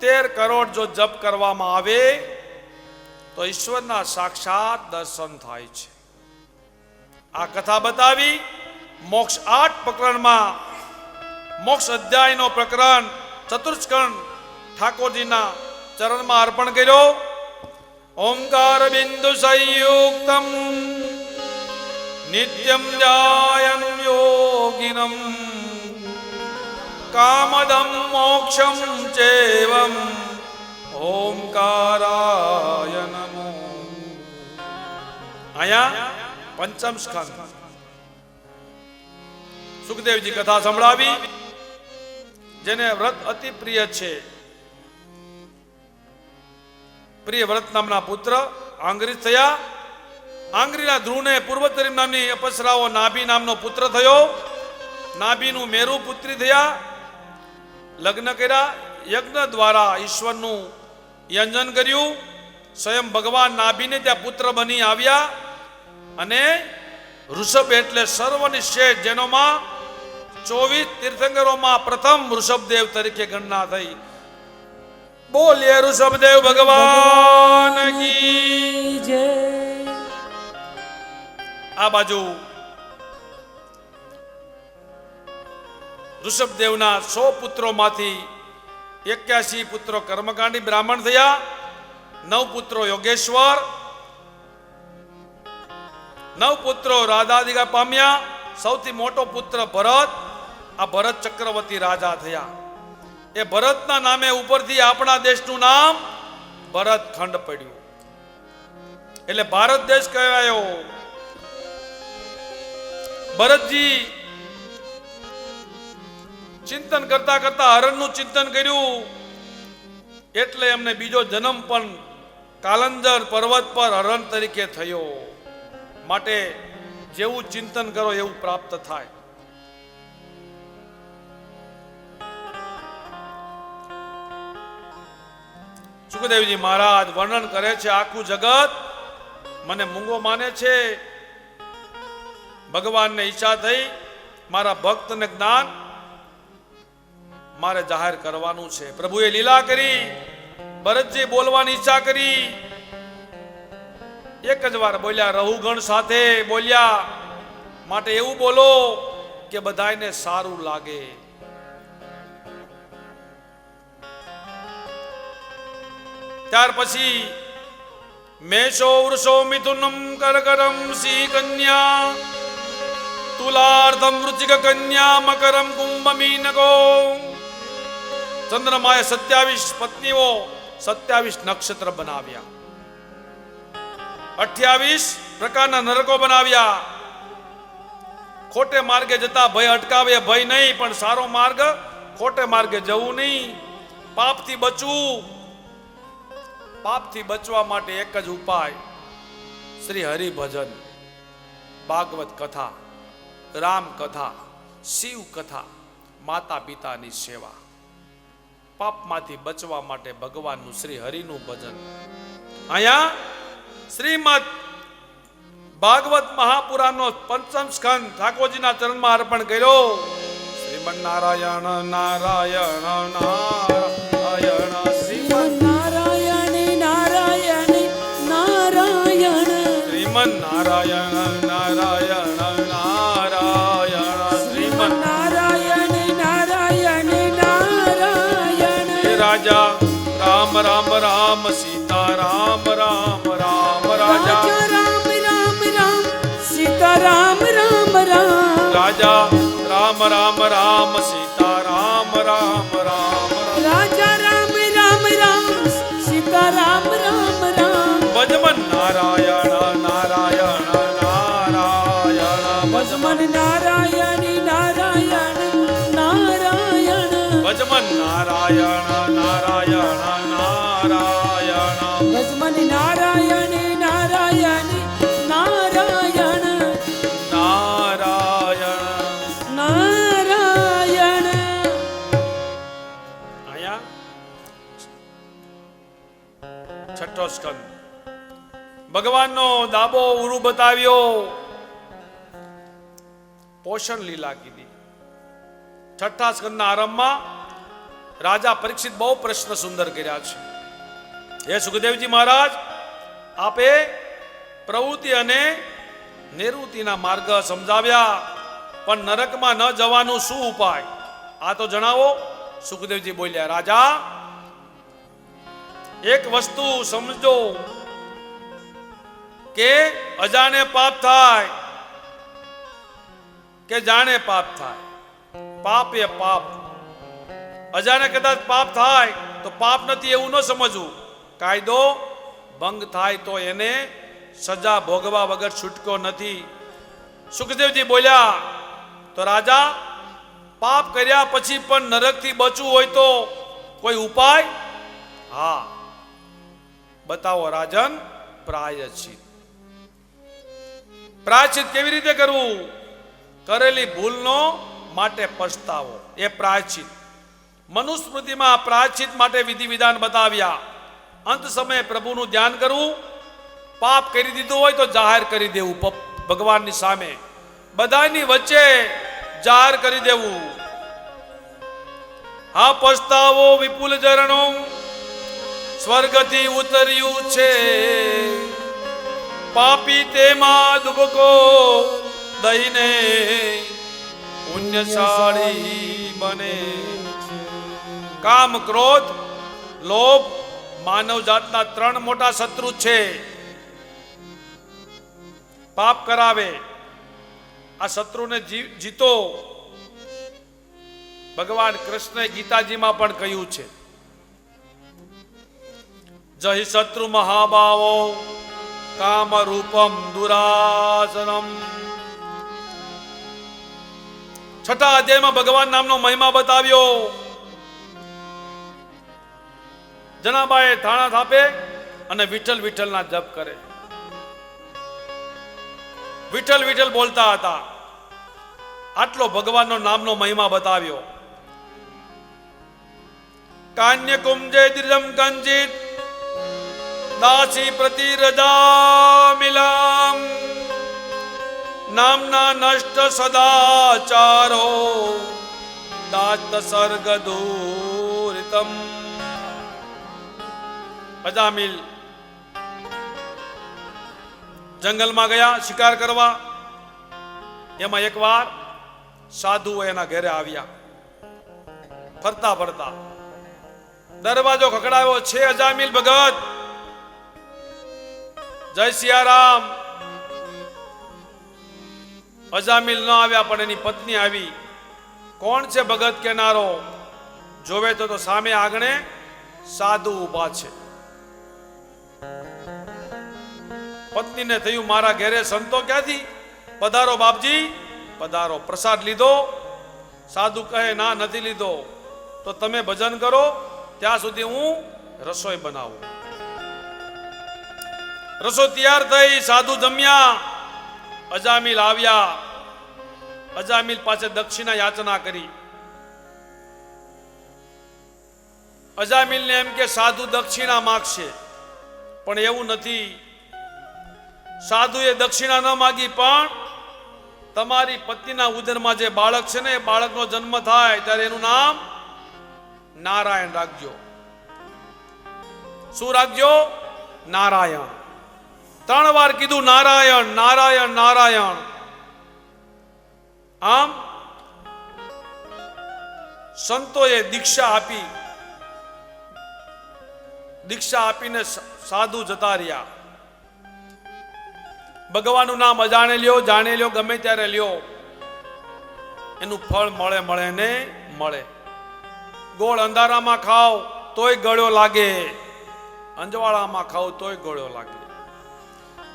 13 કરોડ જો જપ કરવામાં આવે તો ઈશ્વરના સાક્ષાત દર્શન થાય છે. આ કથા બતાવી. મોક્ષ 8 પ્રકરણમાં મોક્ષ અધ્યાયનો પ્રકરણ ચતુર્સ્કંદ ઠાકોરજીના ચરણમાં અર્પણ કર્યો. ઓમકાર બિંદુ સંયુક્તમ નિત્યમ જાયન યોગિનમ કામદમ મોક્ષમ ચેવમ ઓમકારાય નમો. અહીંયા પંચમ સ્કંદ સુખદેવજી કથા સંભળાવી. જેને વ્રત અતિ પ્રિય છે. પ્રિય વ્રત નામના પુત્ર આંગરી થયા. આંગરીના ધ્રુવને પૂર્વતરીમ નામની અપસરાઓ નાભી નામનો પુત્ર થયો. નાભીનું મેરુ પુત્રી થયા. લગ્ન કર્યા. યજ્ઞ દ્વારા ઈશ્વરનું યંજન કર્યું. સ્વયં ભગવાન નાભીને ત્યાં પુત્ર બની આવ્યા. અને ઋષભ એટલે સર્વની શ્રેષ્ઠ, જેનોમાં 24 તીર્થંકરોમાં પ્રથમ ઋષભદેવ તરીકે ગણના થઈ. બોલીએ ઋષભદેવ ભગવાન કી જય. આ બાજુ ઋષભદેવના 100 પુત્રોમાંથી 81 પુત્રો કર્મકાંડી બ્રાહ્મણ થયા. 9 પુત્રો યોગેશ્વર, 9 પુત્રો રાધાદિગા પામ્યા. સૌથી મોટો પુત્ર ભરત. આ ભરત ચક્રવર્તી રાજા થયા. એ ભરતના નામે ઉપરથી આપણા દેશનું નામ ભરત ખંડ પડ્યું. એટલે ભારત દેશ કહેવાયો. ભરતજી ચિંતન કરતા કરતા હરણનું ચિંતન કર્યું. એટલે એમને બીજો જન્મ પણ કાલંજર પર્વત પર હરણ તરીકે થયો. માટે જેવું ચિંતન કરો એવું પ્રાપ્ત થાય. સુખદેવજી મહારાજ વર્ણન કરે છે. આખું જગત મને મૂંગો માને છે. ભગવાનને ઈચ્છા થઈ મારા ભક્તને જ્ઞાન મારે જાહેર કરવાનું છે. પ્રભુએ લીલા કરી. ભરતજી બોલવાની ઈચ્છા કરી. એક જ વાર બોલ્યા, રહુગણ સાથે બોલ્યા. માટે એવું બોલો કે બધાને સારું લાગે. ત્યાર પછી મેષો વૃષો મિથુનમ કર્કરમ સિંહ કન્યા તુલાર્ધમ વૃશ્ચિક કન્યા મકરમ કુંભ મીનકો. ચંદ્રમાએ 27 પત્નીઓ 27 નક્ષત્ર બનાવ્યા. 28 પ્રકારના નરકો બનાવ્યા. ખોટે માર્ગે જતા ભય અટકાવે. ભય નહીં, પણ સારો માર્ગ, ખોટે માર્ગે જવું નહીં. પાપથી બચવું. પાપથી બચવા માટે એક જ ઉપાય, શ્રી હરિ ભજન, ભાગવત કથા, રામ કથા, શિવ કથા, માતા પિતાની સેવા. પાપમાંથી બચવા માટે ભગવાનનું શ્રી હરિનું ભજન. અહીંયા શ્રીમદ ભાગવત મહાપુરાણનો પંચમ સ્કંદ ઠાકોરજીના ચરણમાં અર્પણ કર્યો. શ્રીમદ નારાયણ નારાયણ નારાયણ શ્રીમદ નારાયણ નારાયણ નારાયણ શ્રીમદ નારાયણ નારાયણ નારાયણ શ્રીમદ નારાયણ નારાયણ નારાયણ. રાજા રામ રામ રામ સીતા રામ રામ રામ રાજા રામ રામ રામ સીતા રામ રામ રામ. રાજા રામ રામ રામ સીતા રામ રામ રામ રાજા રામ રામ રામ સીતા રામ રામ રામ. ભજમન નારાયણ નારાયણ નારાયણ ભજમન નારાયણ નારાયણ નારાયણ. ભજમન નારાયણ નારાયણ નારાયણ ભજમન નારાયણ નારાયણ નારાયણ નારાયણ. નારાયણ. અહીંયા છઠ્ઠો સ્કંદ ભગવાનનો દાબો ઉરુ બતાવ્યો. પોષણ લીલા કીધી. છઠ્ઠા સ્કંદના આરંભમાં રાજા પરીક્ષિત બહુ પ્રશ્ન સુંદર કર્યા છે. હે સુખદેવજી મહારાજ, આપે પ્રવૃત્તિ અને નિવૃત્તિના માર્ગ સમજાવ્યા, પણ નરકમાં ન જવાનું શું ઉપાય આ તો જણાવો. સુખદેવજી બોલ્યા, રાજા એક વસ્તુ સમજો કે અજાણે પાપ થાય કે જાણે પાપ થાય. પાપ એ પાપ. અજાણે કદાચ પાપ થાય તો પાપ નથી એવું ન સમજવું. કાયદો ભંગ થાય તો એને સજા ભોગવા વગર છૂટકો નથી. સુખદેવજી બોલ્યા, તો રાજા પાપ કર્યા પછી પણ નરકથી બચવું હોય તો કોઈ ઉપાય? હા, બતાવો રાજન. પ્રાયશ્ચિત. પ્રાયશ્ચિત કેવી રીતે કરવું? કરેલી ભૂલનો માટે પછતાવો, એ પ્રાયશ્ચિત. મનુસ્મૃતિમાં પ્રાયશ્ચિત માટે વિધિ વિધાન બતાવ્યા. અંત સમયે પ્રભુનું ધ્યાન કરવું. પાપ કરી દીધું હોય તો જાહેર કરી દેવું ભગવાનની સામે, બધાની વચ્ચે જાહેર કરી દેવું. હા પસ્તાવો વિપુલ ઝરણો સ્વર્ગથી ઉતર્યું છે, પાપી તેમાં દુબકો દઈને પુણ્યશાળી બને. કામ, ક્રોધ, લોભ માનવ જાતના 3 મોટા શત્રુ છે. પાપ કરાવે. આ શત્રુને જીતો. ભગવાન કૃષ્ણએ ગીતાજીમાં પણ કહ્યું છે, જય શત્રુ મહાભાવો કામ રૂપમ દુરાસનમ. છઠ્ઠા અધ્યાયમાં ભગવાન નામનો મહિમા બતાવ્યો. જનાબાએ થાણા થાપે અને વિઠ્ઠલ વિઠ્ઠલના જપ કરે. વિઠ્ઠલ વિઠ્ઠલ બોલતા હતા. આટલો ભગવાનનો નામનો મહિમા બતાવ્યો. કાન્ય કુંજે દિર્જમ કંચિત દાસી પ્રતિ રજા મિલામ નામના નષ્ટ સદાચારો દાત સર્ગ દૂરિતમ. અજામિલ જંગલમાં ગયા શિકાર કરવા. એમાં એકવાર સાધુઓ એના ઘરે આવ્યા. ફરતા ફરતા દરવાજો ખખડાવ્યો. છે અજામિલ ભગત, જય સિયારામ. અજામિલ ન આવ્યા, પણ એની પત્ની આવી. કોણ છે ભગત કેનારો? જોવે તો સામે આંગણે સાધુ ઊભા છે. પત્નીને થયું, મારા ઘરે સંતો ક્યાંથી? પધારો બાપજી, પધારો. પ્રસાદ લીધો? સાધુ કહે, ના નથી લીધો. તો તમે ભજન કરો, ત્યાં સુધી હું રસોઈ બનાવું. રસોઈ તૈયાર થઈ. સાધુ જમ્યા. અજામિલ આવ્યા. અજામિલ પાસે દક્ષિણા યાચના કરી. અજામિલને એમ કે સાધુ દક્ષિણા માગશે, પણ એવું નથી. સાધુએ દક્ષિણા ન માગી, પણ તમારી પત્નીના ઉદરમાં જે બાળક છે ને, એ બાળકનો જન્મ થાય ત્યારે એનું નામ નારાયણ રાખજો. શું રાખજો? નારાયણ. 3 વાર કીધું, નારાયણ નારાયણ નારાયણ. આમ સંતોએ દીક્ષા આપી. દીક્ષા આપીને સાધુ જતા રહ્યા. ભગવાનનું નામ અજાણે લ્યો, જાણે લ્યો, ગમે ત્યારે લ્યો, એનું ફળ મળે મળે ને મળે. ગોળ અંધારામાં ખાઓ તોય ગળ્યો લાગે, અંજવાળામાં ખાઓ તોય ગળ્યો લાગે.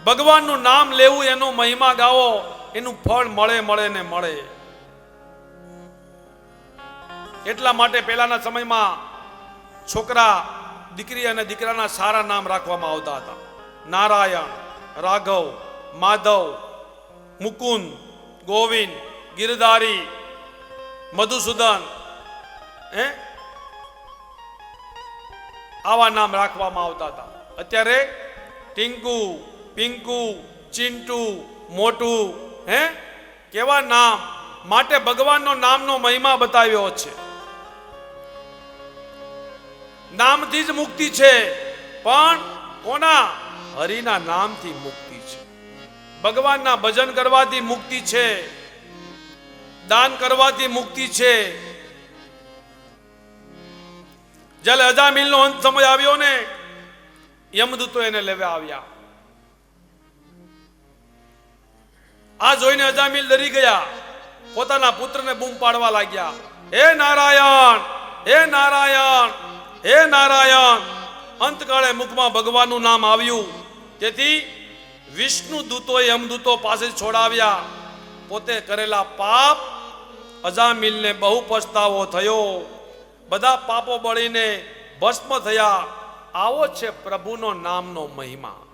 ભગવાનનું નામ લેવું, એનો મહિમા ગાવો, એનું ફળ મળે મળે ને મળે. એટલા માટે પહેલાના સમયમાં છોકરા, દીકરી અને દીકરાના સારા નામ રાખવામાં આવતા હતા. નારાયણ, રાઘવ, માધવ, મુકુંદ, ગોવિંદ, ગિરધારી, મધુસૂદન, આવા નામ રાખવામાં આવતા હતા. અત્યારે ટિંકુ, પિંકુ, ચિંટુ, મોટું, કેવા નામ. માટે ભગવાનનો નામનો મહિમા બતાવ્યો છે. નામથી જ મુક્તિ છે, પણ કોના? હરિના નામથી મુક્તિ છે. ભગવાનના ભજન કરવાથી મુક્તિ છે, દાન કરવાથી મુક્તિ છે. જ્યારે અજામિલનો અંત સમય આવ્યો ને, યમદૂતો એને લેવા આવ્યા. આ જોઈને અજામિલ ડરી ગયા, પોતાના પુત્રને બૂમ પાડવા લાગ્યા, હે નારાયણ, હે નારાયણ, હે નારાયણ. અંતકાળે મુખમાં ભગવાનનું નામ આવ્યું, તેથી વિષ્ણુ દૂતોએ યમદૂતો પાસે છોડાવ્યા. પોતે કરેલા પાપ અજામિલને બહુ પછતાવો થયો. બધા પાપો બળીને ભસ્મ થયા. આવો છે પ્રભુનો નામનો મહિમા.